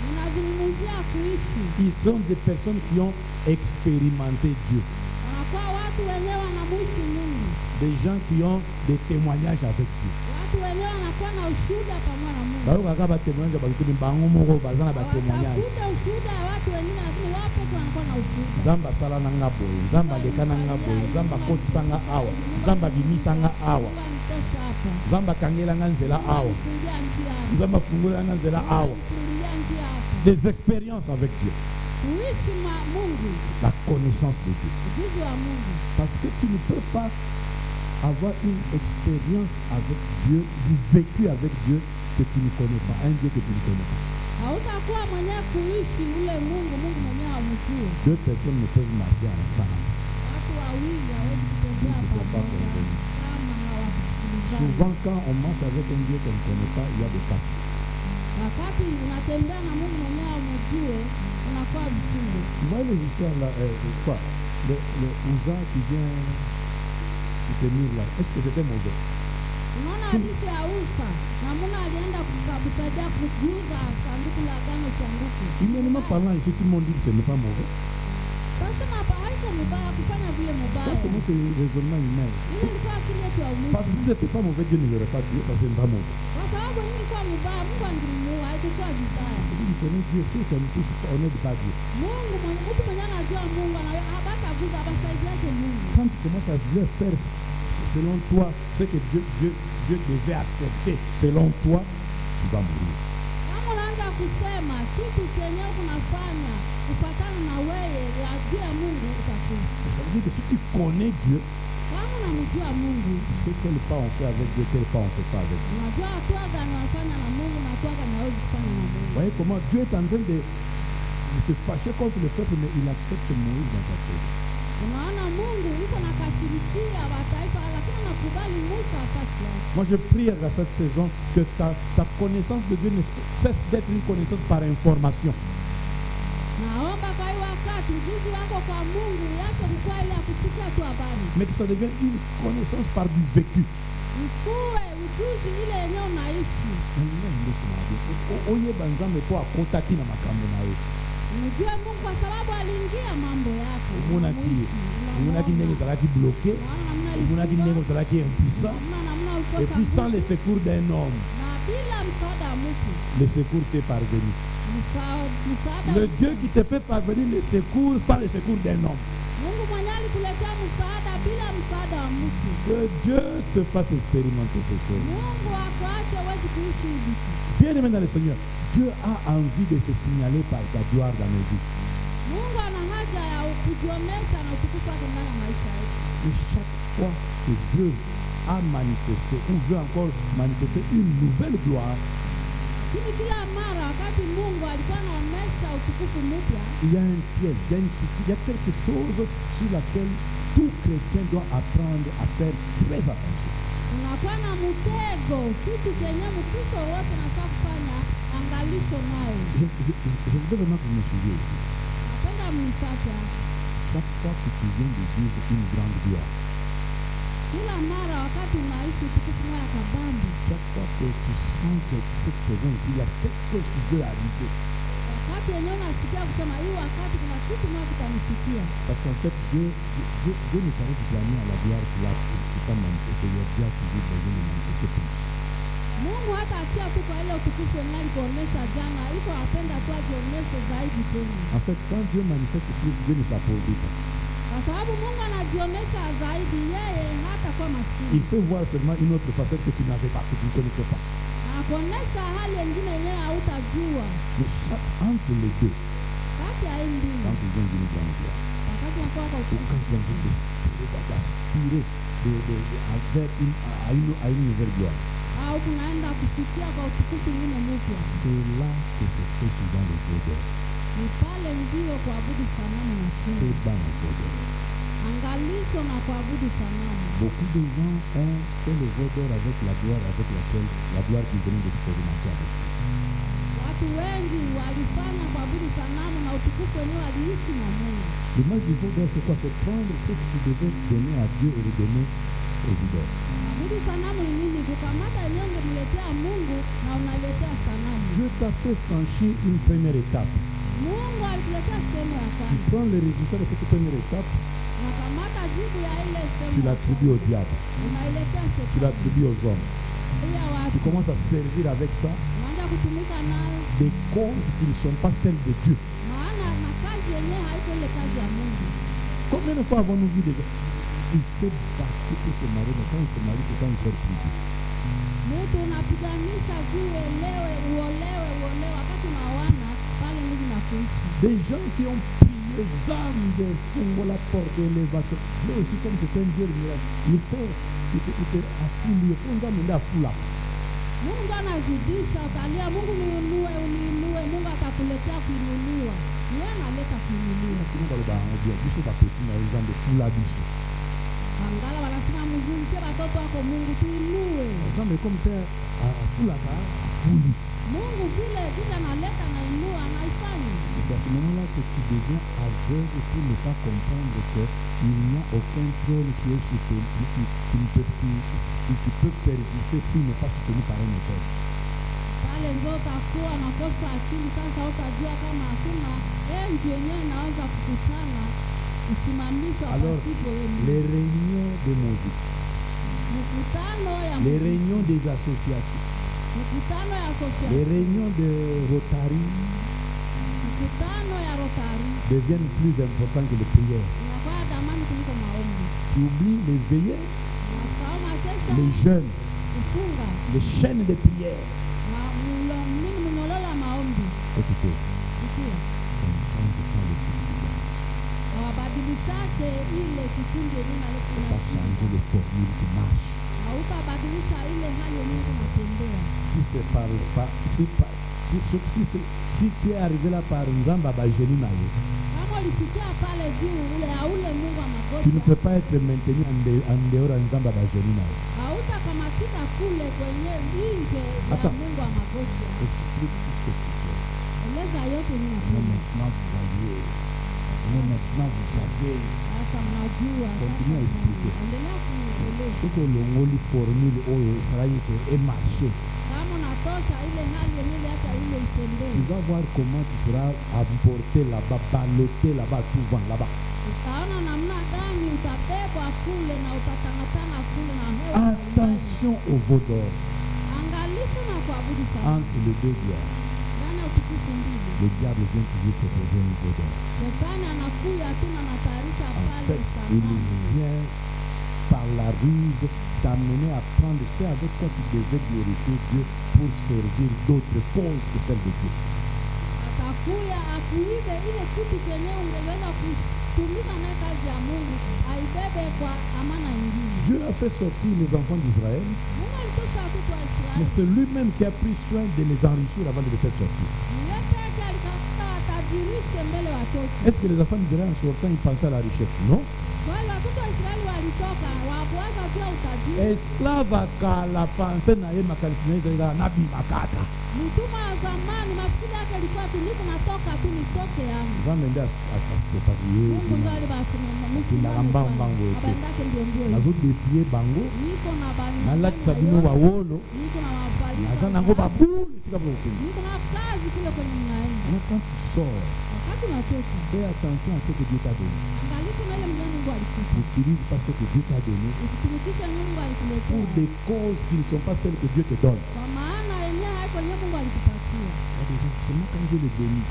[SPEAKER 2] ninazungumzia kuishi.
[SPEAKER 1] Ils sont des personnes qui ont expérimenté Dieu.
[SPEAKER 2] Wanakuwa watu wenyewe wanamwishi Mungu.
[SPEAKER 1] Des gens qui ont des témoignages avec Dieu.
[SPEAKER 2] Watu wenyewe wanakuwa na ushuhuda pamoja na Mungu.
[SPEAKER 1] Baruka kaba témoignage bakituni bango moko bazana ba témoignage.
[SPEAKER 2] Hawatafuta ushuhuda ya watu wengine, lakini wao pekee wanakuwa na ushuhuda.
[SPEAKER 1] Nzamba sala nanga boye, nzamba lekana nanga boye, nzamba kotisanga awa, nzamba bimisanga awa,
[SPEAKER 2] Mungu anitosha hapa.
[SPEAKER 1] nzamba kangela nga nzela awa,
[SPEAKER 2] Anifungia njia hapa.
[SPEAKER 1] nzamba fungula nga nzela awa.
[SPEAKER 2] Anifungia njia hapa.
[SPEAKER 1] Des expériences avec Dieu.
[SPEAKER 2] Kuishi Mungu,
[SPEAKER 1] La connaissance de Dieu.
[SPEAKER 2] ujuzi wa Mungu.
[SPEAKER 1] Parce que tu ne peux pas avoir une expérience avec Dieu, du vécu avec Dieu que tu ne connais pas, un Dieu que tu ne connais pas.
[SPEAKER 2] Hautakuwa mwenyewe kuishi ule Mungu mwenyewe hamjui.
[SPEAKER 1] Deux personnes ne peuvent marcher ensemble.
[SPEAKER 2] Watu wawili hawezi kutembea
[SPEAKER 1] Sisi sont pas
[SPEAKER 2] pamoja
[SPEAKER 1] convenus.
[SPEAKER 2] kama hawasikilizani.
[SPEAKER 1] Souvent, quand on marche avec un Dieu qu'on ne connaît pas, il y a des cas.
[SPEAKER 2] Wakati unatembea na Mungu mwenyewe hamjui, unakuwa mfungo.
[SPEAKER 1] Tu vois les histoires là, quoi? Le Ouza qui vient se tenir là, est-ce que c'était mauvais?
[SPEAKER 2] Unaona hadithi ya Usa, namuna alienda kusaidia kujuza sanduku la agano changuku.
[SPEAKER 1] Humainement parlant, ici tout le monde dit que ce n'est pas mauvais.
[SPEAKER 2] Sasa hapa haiko mubaya kufanya vile
[SPEAKER 1] Ça,
[SPEAKER 2] mubaya.
[SPEAKER 1] c'est notre raisonnement humain.
[SPEAKER 2] Ile ilikuwa akili yetu ya umuhimu.
[SPEAKER 1] Parce que si c'était pas mauvais, Dieu ne l'aurait pas dit, parce que ce n'est pas mauvais.
[SPEAKER 2] Kwa sababu hii ilikuwa mubaya, Mungu angelimuua, haikuwa vibaya.
[SPEAKER 1] Si tu connais Dieu, si tu ne touches pas, on n'aide pas Dieu.
[SPEAKER 2] Mungu mtu mwenye anajua Mungu habata guza abasaidiaje Mungu.
[SPEAKER 1] Quand tu commences à vouloir faire selon toi ce que Dieu devait accepter selon toi, tu vas mourir.
[SPEAKER 2] Kama unaanza kusema kitu chenye unafanya kupatana na wewe ya juu ya Mungu utakufa.
[SPEAKER 1] Ça veut dire que si tu connais Dieu,
[SPEAKER 2] Kama unamjua Mungu,
[SPEAKER 1] tu sais quel pas on fait avec Dieu, quel pas on fait pas avec Dieu.
[SPEAKER 2] unajua hatua gani unafanya na Mungu na hatua gani hauwezi kufanya na Mungu.
[SPEAKER 1] Vous voyez comment Dieu est en train de se fâcher contre le peuple, mais il accepte Moïse dans sa présence.
[SPEAKER 2] Unaona Mungu iko nakasirikia mataifa, lakini anakubali Musa afasi yake.
[SPEAKER 1] Moi, je prie à cette saison que ta connaissance de Dieu ne cesse d'être une connaissance par information.
[SPEAKER 2] Naomba kwa hii wakati ujuzi wako kwa Mungu yake mkua ile ya kusikia tu habari,
[SPEAKER 1] Mais que ça devienne une connaissance par du vécu.
[SPEAKER 2] ikuwe ujuzi ile yenyewe unaishi.
[SPEAKER 1] Oye banzambe po akotaki na makambo na ye.
[SPEAKER 2] Mjue Mungu kwa sababu aliingia mambo yako.
[SPEAKER 1] Omonaki ndenge ozalaki bloqué, omonaki ndenge ozalaki impuissant, et puis sans le secours d'un homme,
[SPEAKER 2] na bila msaada wa mtu.
[SPEAKER 1] le secours t'est parvenu. Le Dieu qui te fait parvenir le secours sans le secours d'un homme.
[SPEAKER 2] Mungu mwenyewe alikuletea msaada bila msaada wa mtu.
[SPEAKER 1] Que Dieu te fasse expérimenter ces choses.
[SPEAKER 2] Mungu akuache uweze kuishi hivi.
[SPEAKER 1] Bien aimé dans le Seigneur, Dieu a envie de se signaler par sa gloire dans nos vies.
[SPEAKER 2] Mungu ana haja ya kujionyesha na utukufu wake ndani ya maisha yetu.
[SPEAKER 1] Et chaque fois que Dieu a manifesté ou veut encore manifester une nouvelle gloire,
[SPEAKER 2] Lakini kila mara wakati Mungu alikuwa anaonyesha utukufu mpya,
[SPEAKER 1] il y a un piège, il y a quelque chose sur laquelle tout chrétien doit apprendre à faire très attention.
[SPEAKER 2] unakuwa na mtego, kitu chenye Mkristo wote anafaa kufanya angalisho nayo.
[SPEAKER 1] Je voudrais vraiment que vous me suiviez ici.
[SPEAKER 2] Napenda mnipate hapa.
[SPEAKER 1] Chaque fois que tu viens de vivre une grande gloire,
[SPEAKER 2] Kila mara wakati unaishi utukufu moya kabambi,
[SPEAKER 1] chaque fois que tu sens que cette saison ici, il y a quelque chose qui veut arriver.
[SPEAKER 2] wakati yenyewe unasikia kusema hii wakati kuna kitu moja kitanifikia.
[SPEAKER 1] Parce qu'en fait, Dieu ne s'arrête jamais à la gloire qui t'a manifesté. Il y a déjà toujours besoin de manifester plus.
[SPEAKER 2] Mungu hata achia tu kwa ile utukufu yenyewe alikuonyesha jana, iko apenda tu ajionyeshe zaidi tena.
[SPEAKER 1] En fait, quand Dieu manifeste plus, Dieu ne s'appauvrit pas.
[SPEAKER 2] Kwa sababu Mungu anajionyesha zaidi, yeye hata kwa
[SPEAKER 1] Il
[SPEAKER 2] maskini.
[SPEAKER 1] fait voir seulement une autre facette que tu n'avais pas, que tu ne connaissais pas.
[SPEAKER 2] Anakuonyesha hali nyingine yenyewe hautajua.
[SPEAKER 1] Mais entre les deux,
[SPEAKER 2] Kati ya hii mbili,
[SPEAKER 1] quand ils ont une grande gloire,
[SPEAKER 2] wakati unakuwa kwa
[SPEAKER 1] ou
[SPEAKER 2] utukufu,
[SPEAKER 1] quand tu as envie d'aspirer à une nouvelle gloire,
[SPEAKER 2] au kunaenda kufikia kwa utukufu mwingine mpya,
[SPEAKER 1] c'est là que se fait souvent les odeurs.
[SPEAKER 2] ni pale ndio kuabudu sanamu na
[SPEAKER 1] C'est
[SPEAKER 2] chini.
[SPEAKER 1] dans les odeurs.
[SPEAKER 2] Angalisho na kuabudu sanamu.
[SPEAKER 1] Beaucoup de gens ont fait les odeurs avec la gloire qu'ils venaient d'expérimenter avec.
[SPEAKER 2] Watu wengi walifanya kuabudu sanamu na utukufu wenyewe waliishi na Mungu.
[SPEAKER 1] Le mal du odeur, c'est quoi? C'est prendre ce que tu devais donner à Dieu et le donner aux idoles.
[SPEAKER 2] Kuabudu sanamu ni nini? Kukamata yenyewe ungemletea Mungu na unaletea sanamu.
[SPEAKER 1] Dieu t'a fait franchir une première étape.
[SPEAKER 2] Mungu alikuletea sehemu ya
[SPEAKER 1] Tu
[SPEAKER 2] kwanza.
[SPEAKER 1] prends le résultat de cette première étape,
[SPEAKER 2] Unakamata jibu ya ile
[SPEAKER 1] tu
[SPEAKER 2] sehemu ya
[SPEAKER 1] l'attribues au
[SPEAKER 2] kwanza.
[SPEAKER 1] diable,
[SPEAKER 2] Unailetea
[SPEAKER 1] tu
[SPEAKER 2] shetani.
[SPEAKER 1] l'attribues aux hommes.
[SPEAKER 2] Pia
[SPEAKER 1] Tu
[SPEAKER 2] watu.
[SPEAKER 1] commences à servir avec ça
[SPEAKER 2] Unaanza kutumika nayo.
[SPEAKER 1] des causes qui ne sont pas celles de Dieu.
[SPEAKER 2] Maana na kazi yenyewe haiko ile kazi ya Mungu.
[SPEAKER 1] Combien de fois avons-nous vu des gens? Il s'est battu pour se marier, mais quand il se marie, c'est quand il sort privé.
[SPEAKER 2] Mtu unapiganisha juu uolewe, wakati unaoana pale Mungu na kuishi.
[SPEAKER 1] Des gens qui ont prié, Zambe, Fungo, la porte d'élévation. Mais aussi, comme c'est un Dieu de miracle, il fait affouler, on va demander à foula.
[SPEAKER 2] Mungu anazidisha, utalia Mungu niinue, uniinue, Mungu atakuletea kuinuliwa. Yeye analeta kuinuliwa.
[SPEAKER 1] Nous allons dans Dieu, Biso va péter dans les gens de foula biso.
[SPEAKER 2] Angala wanasema mzunguke watoto wako Mungu tuinue.
[SPEAKER 1] Zambe comme faire à foula, à fouli.
[SPEAKER 2] Mungu vile kisa analeta na inua anaifanya.
[SPEAKER 1] C'est à ce moment-là que tu deviens aveugle pour ne pas comprendre qu'il n'y a aucun trône qui est soutenu, qui peut persister s'il n'est pas soutenu par un auteur.
[SPEAKER 2] Pale ndio utakuwa nakosa akili sasa, utajua kama hakuna enzi yenyewe inaweza kukutana kusimamishwa
[SPEAKER 1] Alors,
[SPEAKER 2] pasipo yeye.
[SPEAKER 1] les réunions de musique,
[SPEAKER 2] Mkutano ya
[SPEAKER 1] les réunions des associations,
[SPEAKER 2] mkutano ya
[SPEAKER 1] les
[SPEAKER 2] sosiali,
[SPEAKER 1] réunions de Rotary
[SPEAKER 2] mkutano ya Rotary
[SPEAKER 1] deviennent plus importants que les prières.
[SPEAKER 2] inakuwa ya damani kuliko maombi.
[SPEAKER 1] Tu oublies les veillées,
[SPEAKER 2] Unasahau makesha,
[SPEAKER 1] les jeûnes,
[SPEAKER 2] kufunga
[SPEAKER 1] les chaînes de prière.
[SPEAKER 2] na mnyololo ya maombi.
[SPEAKER 1] Écoutez,
[SPEAKER 2] Sikia,
[SPEAKER 1] quand je prends le Seigneur,
[SPEAKER 2] hawabadilishake ile kikundi yenyewe
[SPEAKER 1] il
[SPEAKER 2] inaleta
[SPEAKER 1] faut pas changer les formules qui marchent.
[SPEAKER 2] hautabadilisha ile hali yenyewe kunatembea.
[SPEAKER 1] Si c'est si tu es arrivé là par Nzamba Bajeli Nayo,
[SPEAKER 2] Kama ukifikia pale juu ule Mungu wa magoti,
[SPEAKER 1] tu ne peux pas être maintenu en dehors en Zamba Bajelina.
[SPEAKER 2] hautakamatika kule kwenye nje ya
[SPEAKER 1] Attends.
[SPEAKER 2] Mungu wa magoti.
[SPEAKER 1] Explique tout ce que tu fais.
[SPEAKER 2] Eleza yote
[SPEAKER 1] Non,
[SPEAKER 2] ninasema.
[SPEAKER 1] maintenant vous voyez. Non, maintenant vous savez.
[SPEAKER 2] Sasa mnajua.
[SPEAKER 1] Continue à expliquer.
[SPEAKER 2] Endelea kunieleza.
[SPEAKER 1] Ce que l'on formule au Israël est marché.
[SPEAKER 2] Kama unatosha ile hali yenyewe hata ile
[SPEAKER 1] Tu
[SPEAKER 2] itendee.
[SPEAKER 1] vas voir comment tu seras emporté là-bas, ballotté là-bas, tout vent là-bas.
[SPEAKER 2] Utaona namna gani utabebwa kule na utatangatanga kule na hewa.
[SPEAKER 1] Attention au veau d'or
[SPEAKER 2] Angalisho na kuabudu sana.
[SPEAKER 1] entre les deux diables.
[SPEAKER 2] Ndani ya utukufu mbili.
[SPEAKER 1] Le diable vient toujours proposer un veau d'or.
[SPEAKER 2] Shetani anakuja tu na anatayarisha
[SPEAKER 1] En
[SPEAKER 2] pale
[SPEAKER 1] fait, il
[SPEAKER 2] sanamu.
[SPEAKER 1] vient par la ruse t'amener à prendre ce avec quoi tu devais glorifier Dieu pour servir d'autres causes que celles de Dieu.
[SPEAKER 2] Atakuya akuibe ile kitu chenye ungeweza kutumika naye kazi ya Mungu, aibebe kwa amana nyingine.
[SPEAKER 1] Dieu a fait sortir les enfants d'Israël,
[SPEAKER 2] Mungu alitosha watoto wa
[SPEAKER 1] mais
[SPEAKER 2] Israeli.
[SPEAKER 1] c'est lui-même qui a pris soin de les enrichir avant de les faire sortir.
[SPEAKER 2] Yeye peke alitafuta atajirishe mbele watoto.
[SPEAKER 1] Est-ce que les enfants d'Israël en sortant, ils pensaient à la richesse? Non.
[SPEAKER 2] Wale watoto wa Israeli walitoka wakuwaza pia utajiri.
[SPEAKER 1] Esclave akala pensée na ye makanisi na nabi makata.
[SPEAKER 2] Mtumwa wa zamani mafikiri yake ilikuwa tu niko natoka tu nitoke yangu.
[SPEAKER 1] Vamende à se préparer.
[SPEAKER 2] Mungu ndio alibasimama.
[SPEAKER 1] Kilamba mbango ete.
[SPEAKER 2] Abandake ndio ndio.
[SPEAKER 1] Nazo défier bango.
[SPEAKER 2] Niko na bani.
[SPEAKER 1] Na lati sabino wa wolo.
[SPEAKER 2] Niko na mafalisa.
[SPEAKER 1] Naza nango babulu sika bokuni.
[SPEAKER 2] Niko na kazi kule kwenye mnaenda.
[SPEAKER 1] Mais quand tu sors,
[SPEAKER 2] Wakati unatoka,
[SPEAKER 1] fais attention à ce que Dieu t'a donné.
[SPEAKER 2] angalia na ile mjane Mungu alikupa.
[SPEAKER 1] N'utilise pas ce que Dieu t'a donné
[SPEAKER 2] Usitumikishe Mungu
[SPEAKER 1] pour
[SPEAKER 2] alikuletea.
[SPEAKER 1] des causes qui ne sont pas celles que Dieu te donne.
[SPEAKER 2] Kwa maana yenyewe haiko yenyewe Mungu alikupatia.
[SPEAKER 1] Il y a des gens, seulement quand Dieu les bénit.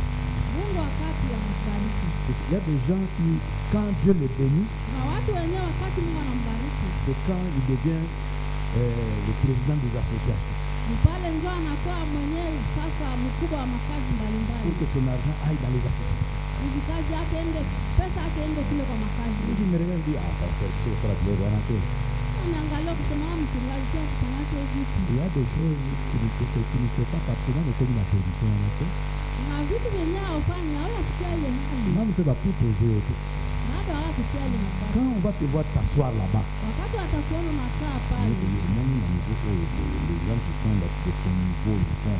[SPEAKER 2] Mungu wakati anambariki.
[SPEAKER 1] Il y a des gens qui, quand Dieu les bénit,
[SPEAKER 2] Na watu wenyewe wakati Mungu anambariki,
[SPEAKER 1] c'est quand il devient le président des associations.
[SPEAKER 2] ni pale ndio anakuwa mwenyewe sasa mkubwa wa makazi mbalimbali.
[SPEAKER 1] Pour que son argent aille dans les associations.
[SPEAKER 2] Hivi kazi yake ende, pesa yake ende kule kwa makazi.
[SPEAKER 1] Je me regarde et dis, ah, pasteur, c'est ça la gloire, on a fait.
[SPEAKER 2] Anaangalia kusema mchungaji pia kufanyaje vitu.
[SPEAKER 1] Il y a des choses qui ne sont pas parfaitement comme la position, on a fait.
[SPEAKER 2] Na vitu vyenyewe haufanyi, hawakufikia ile hali.
[SPEAKER 1] Même tu vas plus poser autre.
[SPEAKER 2] Na hata hawakufikia ile nafasi.
[SPEAKER 1] Quand on va te voir t'asseoir là-bas,
[SPEAKER 2] Wakati watakuona unakaa pale,
[SPEAKER 1] même au niveau, les gens qui sont là, de ton niveau, ils sont.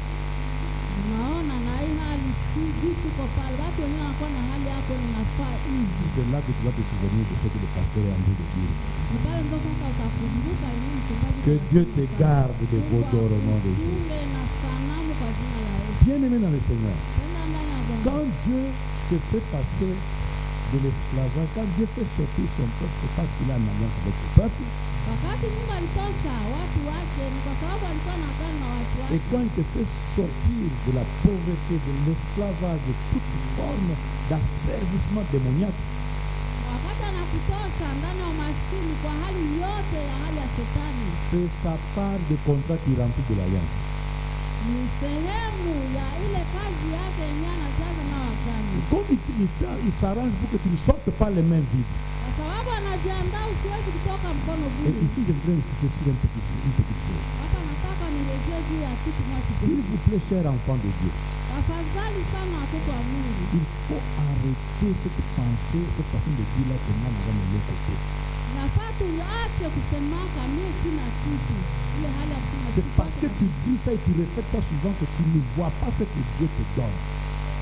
[SPEAKER 2] unaona na hii hali si vitu kwa pale, watu wenyewe wanakuwa na hali yako inafaa hivi.
[SPEAKER 1] C'est là que tu vas te souvenir de ce que le pasteur est en train de dire.
[SPEAKER 2] Ni pale ndio sasa utakumbuka yenyewe mchungaji.
[SPEAKER 1] Que Dieu te garde de vos d'or au nom de Jésus.
[SPEAKER 2] Mungu na sanamu kwa jina la Yesu.
[SPEAKER 1] Bien-aimé dans le Seigneur,
[SPEAKER 2] Tena ndani ya Bwana.
[SPEAKER 1] quand Dieu te fait passer de l'esclavage, quand Dieu fait sortir son peuple, c'est parce qu'il a une alliance avec le peuple.
[SPEAKER 2] Wakati Mungu alitosha watu wake ni kwa sababu alikuwa na agano na watu
[SPEAKER 1] Et
[SPEAKER 2] wake.
[SPEAKER 1] quand il te fait sortir de la pauvreté, de l'esclavage, de toute forme d'asservissement démoniaque,
[SPEAKER 2] Wakati anakutosha ndani ya umaskini kwa hali yote ya hali ya shetani,
[SPEAKER 1] c'est sa part de contrat qui remplit de l'alliance.
[SPEAKER 2] ni sehemu ya ile kazi yake yenyewe anajaza na agano.
[SPEAKER 1] Comme il s'arrange pour que tu ne sortes pas les mains vides.
[SPEAKER 2] Kwa sababu anajiandaa usiwezi kutoka mkono
[SPEAKER 1] Et
[SPEAKER 2] bure.
[SPEAKER 1] ici, je voudrais insister sur une petite chose.
[SPEAKER 2] Hapa nataka nirejee juu ya kitu moja
[SPEAKER 1] S'il
[SPEAKER 2] kidogo.
[SPEAKER 1] vous plaît, chers enfants de Dieu,
[SPEAKER 2] Tafadhali sana watoto wa Mungu,
[SPEAKER 1] il faut arrêter cette pensée, cette façon de dire là que moi, nous allons le côté.
[SPEAKER 2] nafaa tuache kusemaka mie sina kitu, ile hali ya kusema
[SPEAKER 1] C'est
[SPEAKER 2] kitu
[SPEAKER 1] parce que
[SPEAKER 2] yake
[SPEAKER 1] tu dis ça et tu répètes ça souvent que tu ne vois pas ce que Dieu te donne.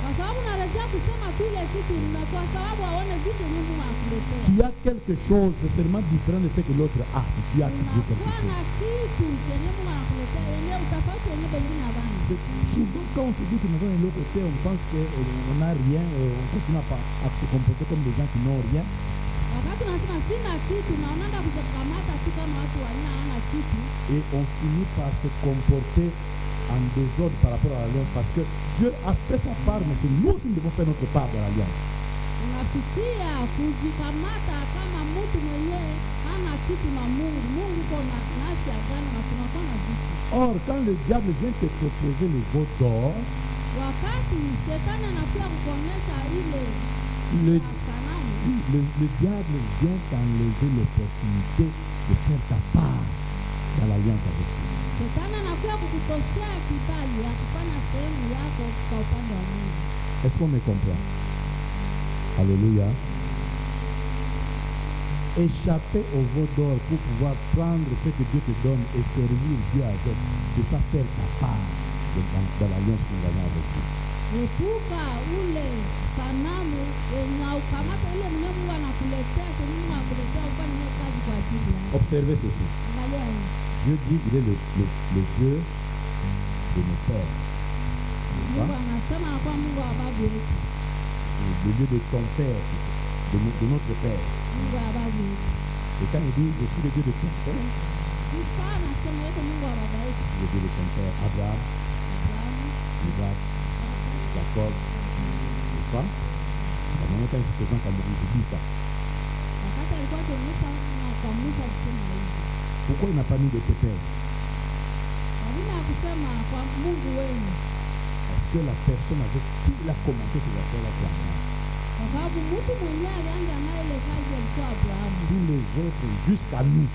[SPEAKER 2] kwa sababu narejea kusema tu ile kitu na kwa sababu aone vitu yenye Mungu anakuletea.
[SPEAKER 1] Tu as quelque chose, c'est seulement différent de ce que l'autre a. Et tu as toujours quelque
[SPEAKER 2] Unakuwa
[SPEAKER 1] chose.
[SPEAKER 2] na kitu yenye Mungu anakuletea yenye utafauti wenye pengine habana.
[SPEAKER 1] Souvent, quand on se dit que nous sommes de l'autre côté, on pense qu'on n'a rien, on continue à se comporter comme des gens qui n'ont rien.
[SPEAKER 2] Wakati unasema sina kitu na unaenda kujikamata tu kama watu wenye hawana kitu,
[SPEAKER 1] Et on finit par se comporter en désordre par rapport à l'alliance. Parce que Dieu a fait sa part, mais c'est nous aussi nous devons faire notre part de l'alliance.
[SPEAKER 2] unafikia kujikamata kama mtu mwenyewe hana kitu na Mungu. Mungu uko na nasi agano na tunakuwa na vitu.
[SPEAKER 1] Or, quand le diable vient te proposer le veau d'or,
[SPEAKER 2] Wakati shetani anakuja kukuonyesha ile
[SPEAKER 1] le,
[SPEAKER 2] ya sanamu,
[SPEAKER 1] le diable vient t'enlever l'opportunité de faire ta part dans l'alliance avec Dieu.
[SPEAKER 2] shetani anakuja kukutoshea kibali ya kufanya sehemu yako kwa upande wa Mungu.
[SPEAKER 1] Est-ce qu'on me comprend? Alléluia. Échapper au veau d'or pour pouvoir prendre ce que Dieu te donne et servir Dieu avec, c'est ça faire ta part dans l'alliance que nous avons avec Dieu.
[SPEAKER 2] Epuka ule sanamu na ukamata ile mwenye Mungu anakuletea, kwa Mungu anakuletea ufanye kazi kwa ajili yake.
[SPEAKER 1] Observez ceci.
[SPEAKER 2] Angalia hii.
[SPEAKER 1] Dieu dit qu'il est le Dieu de nos pères.
[SPEAKER 2] Mungu anasema kwa Mungu wa babu yetu.
[SPEAKER 1] Le Dieu de ton père, de notre père.
[SPEAKER 2] Mungu wa babu yetu.
[SPEAKER 1] Et quand il dit je suis le Dieu de ton père,
[SPEAKER 2] Isa anasema yeye Mungu wa baba yetu.
[SPEAKER 1] le Dieu de ton père, Abraham, Isaac, Jacob, n'est-ce pas? La manière quand il se présente à Moïse, il dit ça.
[SPEAKER 2] Wakati alikuwa akionyesha na kwa Musa alisema hivi.
[SPEAKER 1] Pourquoi il n'a pas mis de tes pères?
[SPEAKER 2] Kwa nini hakusema kwa Mungu wenu?
[SPEAKER 1] Parce que la personne avec qui il a commencé ces affaires-là, c'est Abraham.
[SPEAKER 2] Kwa sababu mtu mwenyewe alianza naye ile kazi alikuwa Abrahamu.
[SPEAKER 1] Tous les autres, jusqu'à nous,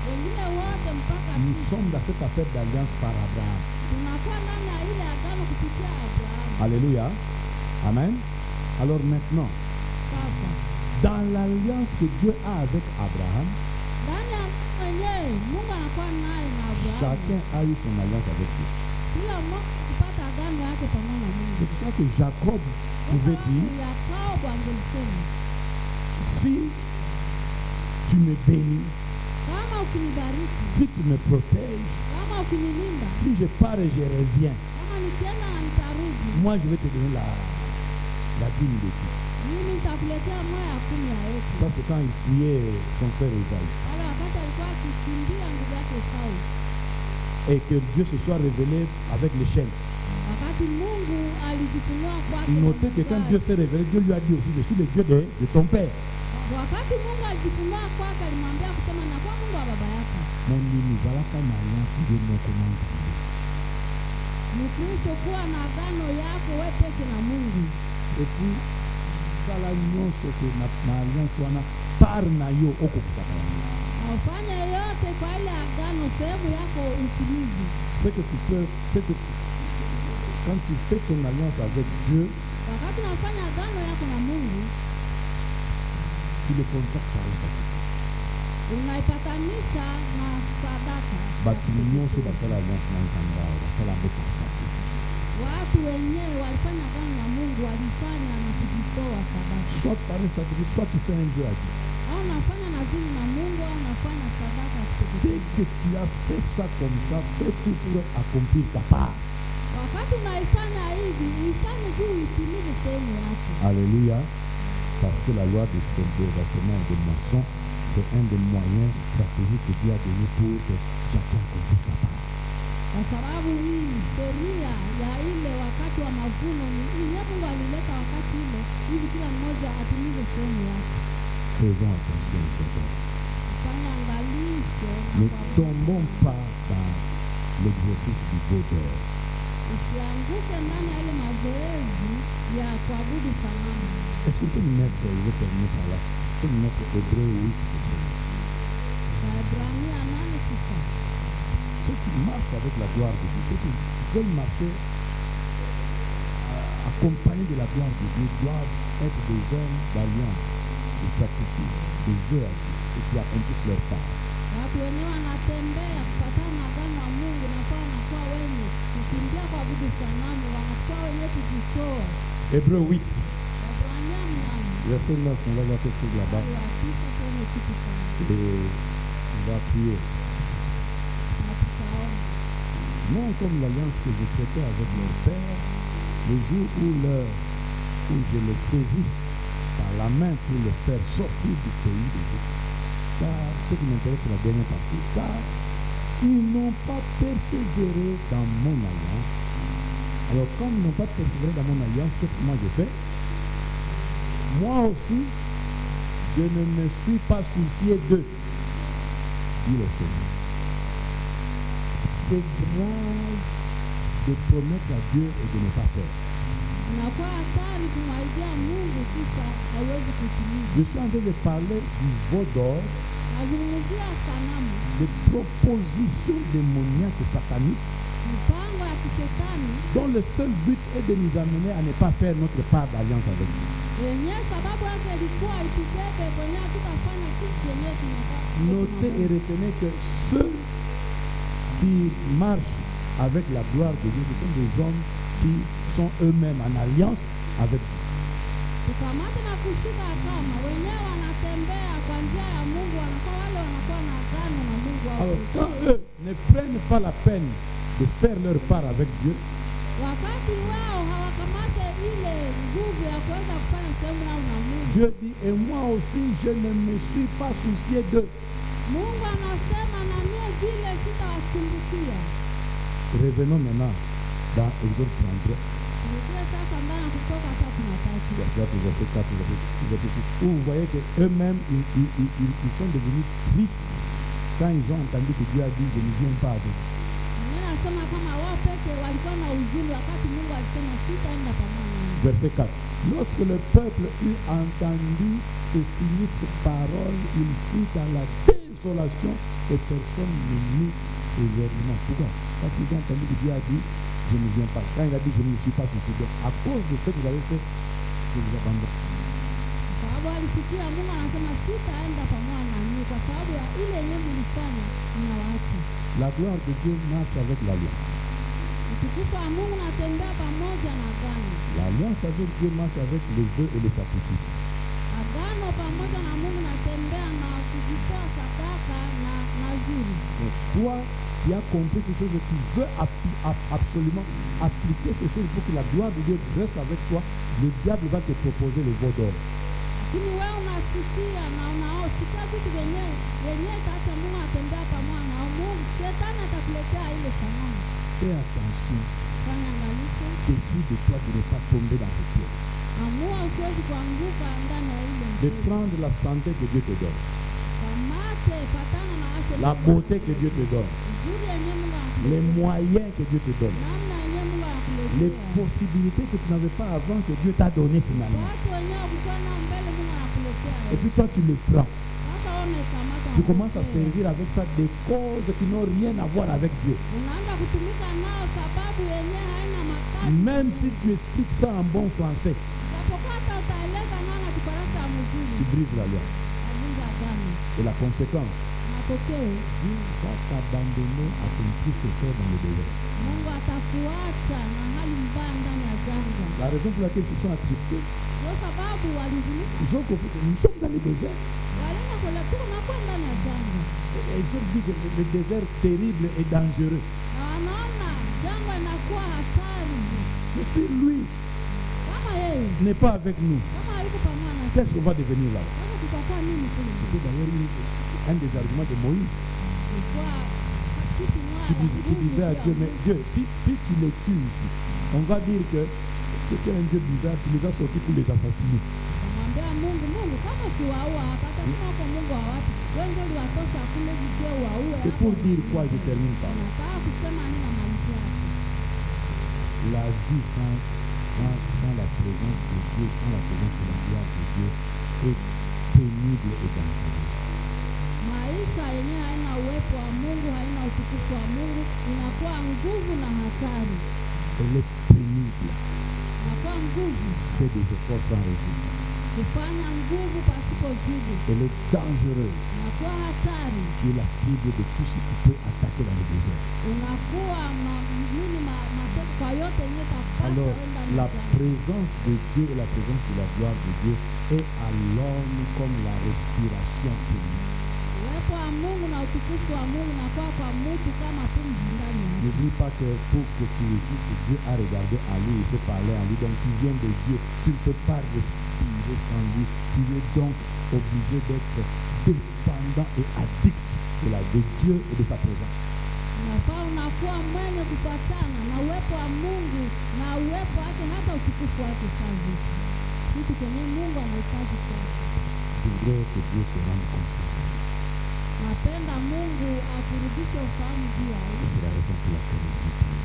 [SPEAKER 2] Wengine wote mpaka
[SPEAKER 1] nous
[SPEAKER 2] sisi
[SPEAKER 1] sommes dans cette affaire d'alliance par Abraham.
[SPEAKER 2] tunakuwa ndani ya ile agano kupitia Abrahamu.
[SPEAKER 1] Alléluia. Amen. Alors maintenant,
[SPEAKER 2] Sasa
[SPEAKER 1] dans l'alliance que Dieu a avec Abraham,
[SPEAKER 2] ndani ya mwenyewe Mungu anakuwa naye na Abrahamu.
[SPEAKER 1] chacun a eu son alliance avec Dieu.
[SPEAKER 2] Kila mmoja kupata agano yake pamoja na Mungu.
[SPEAKER 1] C'est pour ça que Jacob pouvait dire,
[SPEAKER 2] Yakobo angelisema,
[SPEAKER 1] si tu me bénis,
[SPEAKER 2] kama ukinibariki,
[SPEAKER 1] si tu me protèges,
[SPEAKER 2] kama ukinilinda,
[SPEAKER 1] si je pars et je reviens,
[SPEAKER 2] kama nikienda na nitarudi,
[SPEAKER 1] moi je vais te donner la dîme de tout.
[SPEAKER 2] mimi nitakuletea moja ya 10 ya yote.
[SPEAKER 1] Ça c'est quand il fuyait son frère Esaü.
[SPEAKER 2] Wale wakati alikuwa akikimbia ndugu yake Esau,
[SPEAKER 1] Et que Dieu se soit révélé avec l'échelle.
[SPEAKER 2] wakati Mungu alijifunua kwake.
[SPEAKER 1] Notez que quand Dieu s'est révélé, Dieu lui a dit aussi, je suis le Dieu de ton père.
[SPEAKER 2] Wakati Mungu alijifunua kwake, alimwambia kusema na kwa Mungu wa baba yako.
[SPEAKER 1] Mon ami, voilà comme alliance Dieu me commande.
[SPEAKER 2] Mkristo kuwa na agano yako wewe peke na Mungu.
[SPEAKER 1] Et puis, ça la nyonso que na alliance wana par na yo okokisaka yango.
[SPEAKER 2] Ufanye yote kwa ile agano, sehemu yako utimize.
[SPEAKER 1] C'est que tu peux, c'est que quand tu fais ton alliance avec Dieu,
[SPEAKER 2] Wakati unafanya agano yako na Mungu,
[SPEAKER 1] tu le contactes par un sacrifice.
[SPEAKER 2] unaipatanisha na sadaka.
[SPEAKER 1] Batu nyonso basala alliance na nzambe basala yango par sacrifice.
[SPEAKER 2] Watu wenyewe walifanya agano na Mungu, walifanya na kujitoa sadaka.
[SPEAKER 1] Soit par un sacrifice, soit tu fais un jeu à Dieu.
[SPEAKER 2] Au unafanya nazini na Mungu, au unafanya sadaka
[SPEAKER 1] Dès
[SPEAKER 2] kutoka.
[SPEAKER 1] que tu as fait ça comme ça, fais tout pour accomplir ta part.
[SPEAKER 2] Wakati unaifanya hivi, uifanye juu uitimize sehemu yako.
[SPEAKER 1] Alléluia. Parce que la loi de vêtements et de moisson, c'est un des moyens stratégiques que Dieu a donné pour que chacun accomplisse sa part.
[SPEAKER 2] Kwa sababu hii sheria ya ile wakati wa mavuno ni ile Mungu alileta wakati ile, ili kila mmoja atimize sehemu yake.
[SPEAKER 1] Faisons attention aux choses.
[SPEAKER 2] Fanya angalisho na
[SPEAKER 1] Ne
[SPEAKER 2] kwa
[SPEAKER 1] tombons pas dans l'exercice du vaudeur.
[SPEAKER 2] usianguke ndani ya ile mazoezi ya kuabudu sanamu.
[SPEAKER 1] Est-ce qu'on peut mettre, je vais terminer par là, on peut mettre Hébreu 8.
[SPEAKER 2] Waebrania 8:9.
[SPEAKER 1] Ceux qui marchent avec la gloire de Dieu, ceux qui veulent marcher accompagnés de la gloire de Dieu, doivent être des hommes d'alliance, de sacrifice, de jeu à Dieu, et qui accomplissent leur part.
[SPEAKER 2] Watu wenyewe wanatembea kupatana na agano la Mungu na kwa wanakuwa wenye kukimbia kuabudu sanamu, wanakuwa wenye kujitoa.
[SPEAKER 1] Hébreu 8,
[SPEAKER 2] Waebrania 8.
[SPEAKER 1] verset 9, on va voir quelque chose là-bas.
[SPEAKER 2] Mstari wa 9 tuone kitu fulani.
[SPEAKER 1] Et on va prier.
[SPEAKER 2] Na tutaona.
[SPEAKER 1] Non comme l'alliance que je traitais avec leur père, le jour où je les saisis par la main pour les faire sortir du pays d'Égypte. Car ce qui m'intéresse, c'est la dernière partie. Car ils n'ont pas persévéré dans mon alliance. Alors, comme ils n'ont pas persévéré dans mon alliance, qu'est-ce que moi je fais? Moi aussi, je ne me suis pas soucié d'eux, dit le Seigneur. C'est grave de promettre à Dieu et de ne pas faire.
[SPEAKER 2] Inakuwa hatari kumwaidia Mungu kisha hawezi kutimiza.
[SPEAKER 1] Je suis en train de parler du veau d'or,
[SPEAKER 2] Nazungumzia sanamu,
[SPEAKER 1] des propositions démoniaques sataniques,
[SPEAKER 2] mipango ya kishetani
[SPEAKER 1] dont le seul but est de nous amener à ne pas faire notre part d'alliance avec Dieu.
[SPEAKER 2] yenyewe sababu yake ilikuwa itubebe kwenye hatutafanya kitu yenyewe tunataka.
[SPEAKER 1] Notez et retenez que ceux qui marchent avec la gloire de Dieu, ce sont des hommes qui sont eux-mêmes en alliance avec Dieu.
[SPEAKER 2] Tukamate na kushika kama wenyewe wanatembea kwa njia ya Mungu, wanakuwa wale wanakuwa na agano na Mungu wao.
[SPEAKER 1] Alors quand eux ne prennent pas la peine de faire leur part avec Dieu,
[SPEAKER 2] Wakati wao hawakamate ile nguvu ya kuweza kufanya sehemu yao na Mungu,
[SPEAKER 1] Dieu dit, et moi aussi je ne me suis pas soucié d'eux.
[SPEAKER 2] Mungu anasema na mie vile sitawasumbukia.
[SPEAKER 1] Revenons maintenant dans Exode 33.
[SPEAKER 2] Turudie sasa ndani ya Kutoka 33.
[SPEAKER 1] Verset 4, verset 6, où vous voyez qu'eux-mêmes, ils sont devenus tristes quand ils ont entendu que Dieu a dit, je ne viens pas avec.
[SPEAKER 2] Anasema kama wao peke walikuwa na huzuni wakati Mungu alisema sitaenda pamoja nao.
[SPEAKER 1] Verset 4. Lorsque le peuple eut entendu ces sinistres paroles, il fut dans la désolation et personne ne mit événement. Pourquoi? Parce qu'ils ont entendu que Dieu a dit, je ne viens pas. Quand il a dit, je ne suis pas soucié. À cause de ce que vous avez fait, je vous abandonne.
[SPEAKER 2] Sababu alisikia Mungu anasema sitaenda pamoja na nyinyi kwa sababu ya ile yenyewe mlifanya ninawaacha.
[SPEAKER 1] La gloire de Dieu marche avec l'alliance.
[SPEAKER 2] Utukufu wa Mungu unatembea pamoja na agano.
[SPEAKER 1] L'alliance avec Dieu marche avec les vœux et les sacrifices.
[SPEAKER 2] Agano pamoja na Mungu unatembea na kujitoa sadaka na naziri.
[SPEAKER 1] Donc, toi qui as compris quelque chose et qui veux absolument appliquer ces choses pour que la gloire de Dieu reste avec toi, le diable va te proposer le veau d'or.
[SPEAKER 2] Lakini wewe unasikia na unaosikia vitu wenyewe sasa Mungu anatembea pamoja na Mungu. Shetani atakuletea ile sanamu.
[SPEAKER 1] Fais attention.
[SPEAKER 2] Fanya angalisho.
[SPEAKER 1] Décide de toi de ne pas tomber dans ce piège.
[SPEAKER 2] Amua usiwezi kuanguka ndani ya ile
[SPEAKER 1] De
[SPEAKER 2] mtego.
[SPEAKER 1] prendre la santé que Dieu te donne.
[SPEAKER 2] Kamate patana na afya.
[SPEAKER 1] La beauté que Dieu te donne.
[SPEAKER 2] Uzuri yenyewe Mungu anakuletea.
[SPEAKER 1] Les moyens que Dieu te donne.
[SPEAKER 2] Namna yenyewe Mungu
[SPEAKER 1] Les
[SPEAKER 2] anakuletea.
[SPEAKER 1] possibilités que tu n'avais pas avant que Dieu t'a donné finalement.
[SPEAKER 2] Watu wenyewe ukikuwa nao mbele Mungu anakuletea.
[SPEAKER 1] Et puis toi tu le prends.
[SPEAKER 2] Sasa wewe umekamata.
[SPEAKER 1] Tu commences à servir avec ça des causes qui n'ont rien à voir avec Dieu.
[SPEAKER 2] Unaanza kutumika nao sababu yenyewe haina makazi.
[SPEAKER 1] Même si tu expliques ça en bon français,
[SPEAKER 2] Japokuwa hata utaeleza nao na Kifaransa ya
[SPEAKER 1] tu
[SPEAKER 2] mzuri.
[SPEAKER 1] brises la loi.
[SPEAKER 2] Avunja agano.
[SPEAKER 1] Et la conséquence,
[SPEAKER 2] Matokeo
[SPEAKER 1] Dieu va t'abandonner à ton triste sort dans le désert.
[SPEAKER 2] Mungu atakuacha na hali mbaya ndani ya jangwa.
[SPEAKER 1] La raison pour laquelle ils sont attristés,
[SPEAKER 2] Ndio sababu walihuzunika.
[SPEAKER 1] ils ont compris que nous sommes dans le désert.
[SPEAKER 2] Walienda kule tu nakuwa ndani ya jangwa.
[SPEAKER 1] Et ils ont dit que le désert terrible et dangereux.
[SPEAKER 2] Na wanaona jangwa inakuwa hatari.
[SPEAKER 1] Mais si lui
[SPEAKER 2] Kama yeye,
[SPEAKER 1] n'est pas avec nous,
[SPEAKER 2] kama hayuko pamoja na sisi,
[SPEAKER 1] qu'est-ce qu'on va devenir là?
[SPEAKER 2] sasa tutakuwa nini kule?
[SPEAKER 1] C'était d'ailleurs un des arguments de Moïse
[SPEAKER 2] Ilikuwa kitu
[SPEAKER 1] qui disait à Dieu, mais Dieu, si tu les tues ici, on va dire que c'était un Dieu bizarre, tu les as sortis pour les assassiner.
[SPEAKER 2] Kamwambia Mungu kama ukiwaua hapa atasema kwa Mungu wa wapi? Wewe ndio uliwatosha kule vijio waue.
[SPEAKER 1] C'est pour dire quoi, je termine par là.
[SPEAKER 2] Nataka kusema nini na malizia?
[SPEAKER 1] La vie sans la présence de Dieu, sans la présence de la gloire de Dieu, est pénible et dangereuse.
[SPEAKER 2] Maisha yenyewe haina uwepo wa Mungu, haina utukufu wa Mungu, inakuwa nguvu na hatari.
[SPEAKER 1] Elle est pénible.
[SPEAKER 2] Inakuwa nguvu,
[SPEAKER 1] C'est des efforts sans résultat.
[SPEAKER 2] kufanya nguvu pasipo jibu.
[SPEAKER 1] Elle est dangereuse.
[SPEAKER 2] Inakuwa hatari.
[SPEAKER 1] Tu es la cible de tout ce qui peut attaquer dans le désert.
[SPEAKER 2] Unakuwa mateko kwa yote yenyewe takupata
[SPEAKER 1] Alors,
[SPEAKER 2] wenda
[SPEAKER 1] la
[SPEAKER 2] na
[SPEAKER 1] présence de Dieu et la présence de la gloire de Dieu est à l'homme comme la respiration pénible.
[SPEAKER 2] uwepo wa Mungu na utukufu wa Mungu unakuwa kwa mtu kama pumzi ndani yake.
[SPEAKER 1] N'oublie pas que pour que tu existes, Dieu a regardé à lui et s'est parlé à lui. Donc tu viens de Dieu. Tu ne peux pas respirer sans lui. Tu es donc obligé d'être dépendant et addict de Dieu et de sa présence.
[SPEAKER 2] Unafaa unakuwa mwenye kupatana na uwepo wa Mungu na uwepo wake hata utukufu wake kazi. Kitu chenye Mungu anahitaji kwa.
[SPEAKER 1] Je voudrais que Dieu te rende conseil.
[SPEAKER 2] Napenda Mungu akurudishe ufahamu juu ya hili.
[SPEAKER 1] C'est la raison pour laquelle nous prions.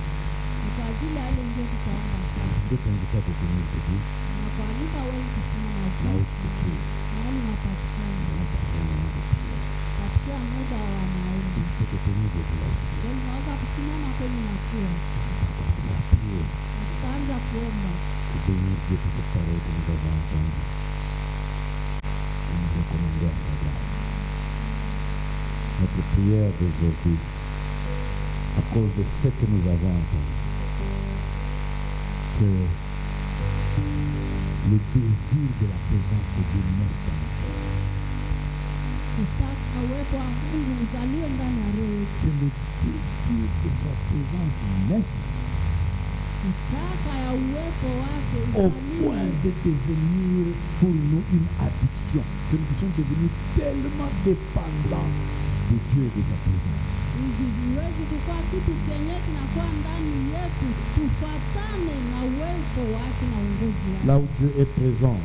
[SPEAKER 2] Ni kwa ajili ya ile ndio tutaomba sasa.
[SPEAKER 1] Je t'invite à devenir de Dieu,
[SPEAKER 2] Na kualika wewe kusimama
[SPEAKER 1] là
[SPEAKER 2] juu.
[SPEAKER 1] où tu te trouves,
[SPEAKER 2] Mahali unapatikana.
[SPEAKER 1] dans ta salle de prière.
[SPEAKER 2] Katika muda wa maombi.
[SPEAKER 1] Tu peux te tenir debout là aussi.
[SPEAKER 2] Unaweza kusimama kwenye nakuwa.
[SPEAKER 1] Tu vas commencer à prier.
[SPEAKER 2] Tutaanza kuomba.
[SPEAKER 1] bénir Dieu pour cette parole que nous avons entendue. Et nous recommandons à sa grâce. Notre prière d'aujourd'hui, à cause de ce que nous avons entendu, que le désir de la présence de Dieu naisse dans nous.
[SPEAKER 2] Kutaka uwepo wa Mungu uzaliwe ndani ya roho yetu.
[SPEAKER 1] Que le désir de sa présence naisse
[SPEAKER 2] Kutaka ya uwepo wake
[SPEAKER 1] au
[SPEAKER 2] uzaliwe
[SPEAKER 1] point de devenir pour nous une addiction. Que nous puissions devenir tellement dépendants de Dieu et de sa présence.
[SPEAKER 2] hivi viwezi kukuwa kitu chenye kinakuwa ndani yetu, tufatane na uwepo wake na uongozi wake.
[SPEAKER 1] Là où Dieu est présent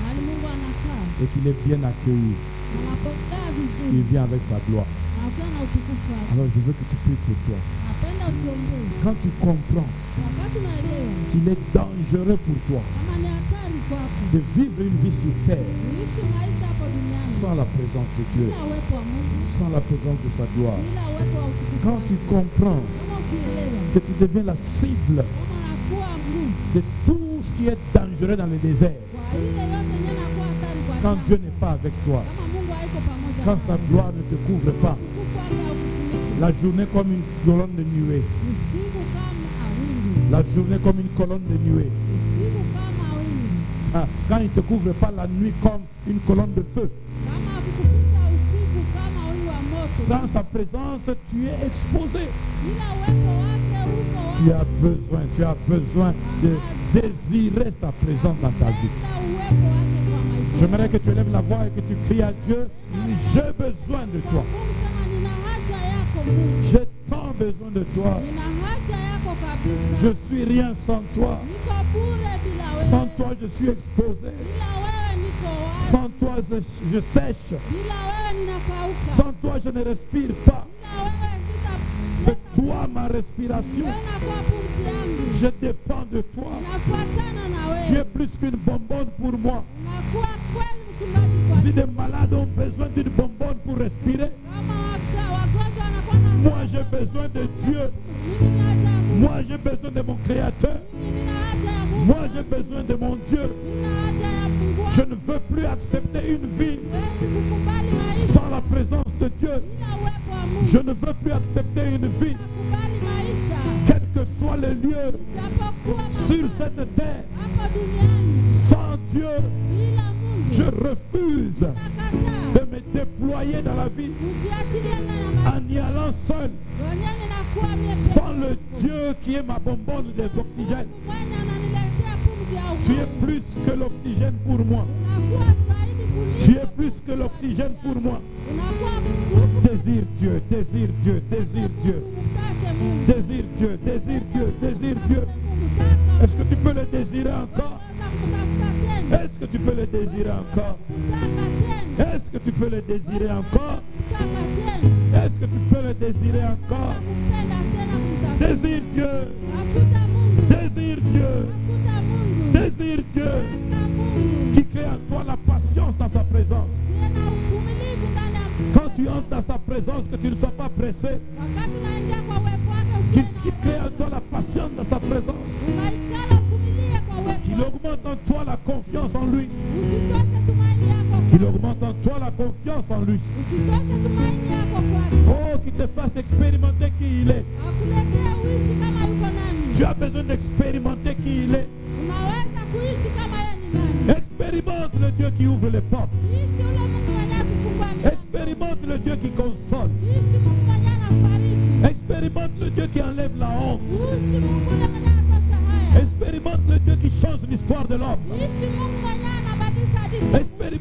[SPEAKER 2] Hali Mungu anakaa
[SPEAKER 1] et qu'il est bien accueilli,
[SPEAKER 2] anapokea
[SPEAKER 1] il
[SPEAKER 2] vizuri,
[SPEAKER 1] vient avec sa gloire.
[SPEAKER 2] anakuwa na utukufu wake.
[SPEAKER 1] Alors je veux que tu pries pour toi.
[SPEAKER 2] Napenda utuombee
[SPEAKER 1] Quand tu comprends
[SPEAKER 2] wakati unaelewa
[SPEAKER 1] qu'il est dangereux pour toi
[SPEAKER 2] kama ni hatari kwako
[SPEAKER 1] de vivre une vie sur terre
[SPEAKER 2] kuishi maisha hapo duniani
[SPEAKER 1] sans la présence de Dieu,
[SPEAKER 2] bila uwepo wa Mungu,
[SPEAKER 1] sans la présence de sa gloire.
[SPEAKER 2] bila uwepo wa utukufu
[SPEAKER 1] Quand
[SPEAKER 2] wake.
[SPEAKER 1] tu comprends
[SPEAKER 2] Kama ukielewa
[SPEAKER 1] que tu deviens la cible
[SPEAKER 2] kama unakuwa nguvu
[SPEAKER 1] de tout ce qui est dangereux dans le désert,
[SPEAKER 2] kwa ile yote yenye inakuwa hatari kwa
[SPEAKER 1] quand
[SPEAKER 2] jana.
[SPEAKER 1] Dieu n'est pas avec toi,
[SPEAKER 2] Kama Mungu haiko pamoja
[SPEAKER 1] quand sa
[SPEAKER 2] nawe,
[SPEAKER 1] gloire ne te couvre pas,
[SPEAKER 2] utukufu wake haukufuniki.
[SPEAKER 1] la journée comme une colonne de nuée,
[SPEAKER 2] Usiku kama awingu,
[SPEAKER 1] la journée comme une colonne de nuée.
[SPEAKER 2] usiku kama awingu.
[SPEAKER 1] Ah, quand il ne te couvre pas la nuit comme une colonne de feu,
[SPEAKER 2] Kama akikuficha usiku kama wingu wa moto,
[SPEAKER 1] sans sa présence, tu es exposé.
[SPEAKER 2] bila uwepo wake uko
[SPEAKER 1] Tu as besoin de désirer sa présence dans ta vie.
[SPEAKER 2] Penda uwepo wake kwa maisha.
[SPEAKER 1] J'aimerais que tu élèves la voix et que tu cries à Dieu, j'ai besoin de toi.
[SPEAKER 2] Mungu sema nina haja yako Mungu.
[SPEAKER 1] J'ai tant besoin de toi.
[SPEAKER 2] Nina haja yako kabisa.
[SPEAKER 1] Je suis rien sans toi.
[SPEAKER 2] Niko bure bila wewe.
[SPEAKER 1] Sans toi, je suis exposé.
[SPEAKER 2] Bila wewe niko wazi.
[SPEAKER 1] Sans toi, je sèche.
[SPEAKER 2] Bila wewe ninakauka.
[SPEAKER 1] Sans toi, je ne respire pas.
[SPEAKER 2] Bila wewe
[SPEAKER 1] C'est toi ma respiration.
[SPEAKER 2] wewe unakuwa pumzi yangu.
[SPEAKER 1] Je dépends de toi.
[SPEAKER 2] Nafuatana na
[SPEAKER 1] Tu
[SPEAKER 2] wewe.
[SPEAKER 1] es plus qu'une bonbonne pour moi.
[SPEAKER 2] Unakuwa kweli mchungaji kwa
[SPEAKER 1] Si des malades ont besoin d'une bonbonne pour respirer,
[SPEAKER 2] kama wagonjwa wanakuwa na
[SPEAKER 1] moi j'ai besoin de Dieu.
[SPEAKER 2] mimi nina haja ya Mungu.
[SPEAKER 1] Moi j'ai besoin de mon Créateur.
[SPEAKER 2] Mimi nina haja ya Mungu.
[SPEAKER 1] Moi j'ai besoin de mon Dieu.
[SPEAKER 2] Nina haja ya Mungu.
[SPEAKER 1] Je ne veux plus accepter une vie
[SPEAKER 2] Siwezi kukubali maisha
[SPEAKER 1] sans la présence de Dieu.
[SPEAKER 2] bila uwepo wa Mungu.
[SPEAKER 1] Je ne veux plus accepter une vie,
[SPEAKER 2] Nakubali maisha
[SPEAKER 1] quel que soit le lieu
[SPEAKER 2] ijapokuwa
[SPEAKER 1] sur cette terre,
[SPEAKER 2] hapa duniani
[SPEAKER 1] sans Dieu.
[SPEAKER 2] bila Mungu.
[SPEAKER 1] Je refuse
[SPEAKER 2] Nakataa
[SPEAKER 1] de me déployer dans la vie
[SPEAKER 2] kujiachilia ndani ya maisha.
[SPEAKER 1] en y allant seul,
[SPEAKER 2] Wenyewe ninakuwa mie peke
[SPEAKER 1] sans le
[SPEAKER 2] yangu.
[SPEAKER 1] Dieu qui est ma bonbonne d'oxygène.
[SPEAKER 2] Mwenye ananiletea pumzi ya
[SPEAKER 1] Tu
[SPEAKER 2] uhai.
[SPEAKER 1] es plus que l'oxygène pour moi.
[SPEAKER 2] Unakuwa zaidi kuliko.
[SPEAKER 1] Tu es plus que l'oxygène pour moi.
[SPEAKER 2] Unakuwa nguvu.
[SPEAKER 1] Désire Dieu, désire Dieu, désire Dieu.
[SPEAKER 2] Mtake Mungu.
[SPEAKER 1] Désire Dieu, désire Dieu, désire Dieu.
[SPEAKER 2] Mungu, taka
[SPEAKER 1] Est-ce que tu peux le désirer encore?
[SPEAKER 2] unaweza kutafuta tena.
[SPEAKER 1] Est-ce que tu peux le désirer encore?
[SPEAKER 2] Kutaka tena.
[SPEAKER 1] Est-ce que tu peux le désirer encore?
[SPEAKER 2] Kutaka tena.
[SPEAKER 1] Est-ce que tu peux le désirer encore?
[SPEAKER 2] Kupenda tena kutafuta.
[SPEAKER 1] Désire Dieu,
[SPEAKER 2] Tafuta Mungu.
[SPEAKER 1] désire Dieu,
[SPEAKER 2] Tafuta Mungu.
[SPEAKER 1] désire Dieu
[SPEAKER 2] Taka Mungu.
[SPEAKER 1] qui crée en toi la patience dans sa présence.
[SPEAKER 2] Tena uvumilivu ndani ya
[SPEAKER 1] Quand tu entres dans sa présence, que tu ne sois pas pressé,
[SPEAKER 2] wakati unaingia kwa uwepo wake
[SPEAKER 1] qu'il
[SPEAKER 2] usiwe na
[SPEAKER 1] crée en toi la patience dans sa présence,
[SPEAKER 2] unaikala uvumilie kwa uwepo
[SPEAKER 1] qu'il
[SPEAKER 2] wake.
[SPEAKER 1] augmente en toi la confiance en lui,
[SPEAKER 2] Usitoshe tumaini yako
[SPEAKER 1] qu'il
[SPEAKER 2] kwake.
[SPEAKER 1] augmente en toi la confiance en lui.
[SPEAKER 2] Usitoshe tumaini yako kwake.
[SPEAKER 1] Oh, qu'il te fasse expérimenter qui il est.
[SPEAKER 2] Akuletee uishi kama yuko nani.
[SPEAKER 1] Tu as besoin d'expérimenter qui il est.
[SPEAKER 2] Unaweza kuishi kama yeye ni nani.
[SPEAKER 1] Expérimente le Dieu qui ouvre les portes.
[SPEAKER 2] Ishi ule Mungu mwenye kufungua milango.
[SPEAKER 1] Expérimente le Dieu qui console.
[SPEAKER 2] Ishi Mungu mwenye anafariji.
[SPEAKER 1] Expérimente le Dieu qui enlève la honte.
[SPEAKER 2] Ishi Mungu ule mwenye anatosha haya.
[SPEAKER 1] Expérimente le Dieu qui change l'histoire de l'homme.
[SPEAKER 2] Ishi Mungu mwenye anabadilisha hadithi.
[SPEAKER 1] Expérimente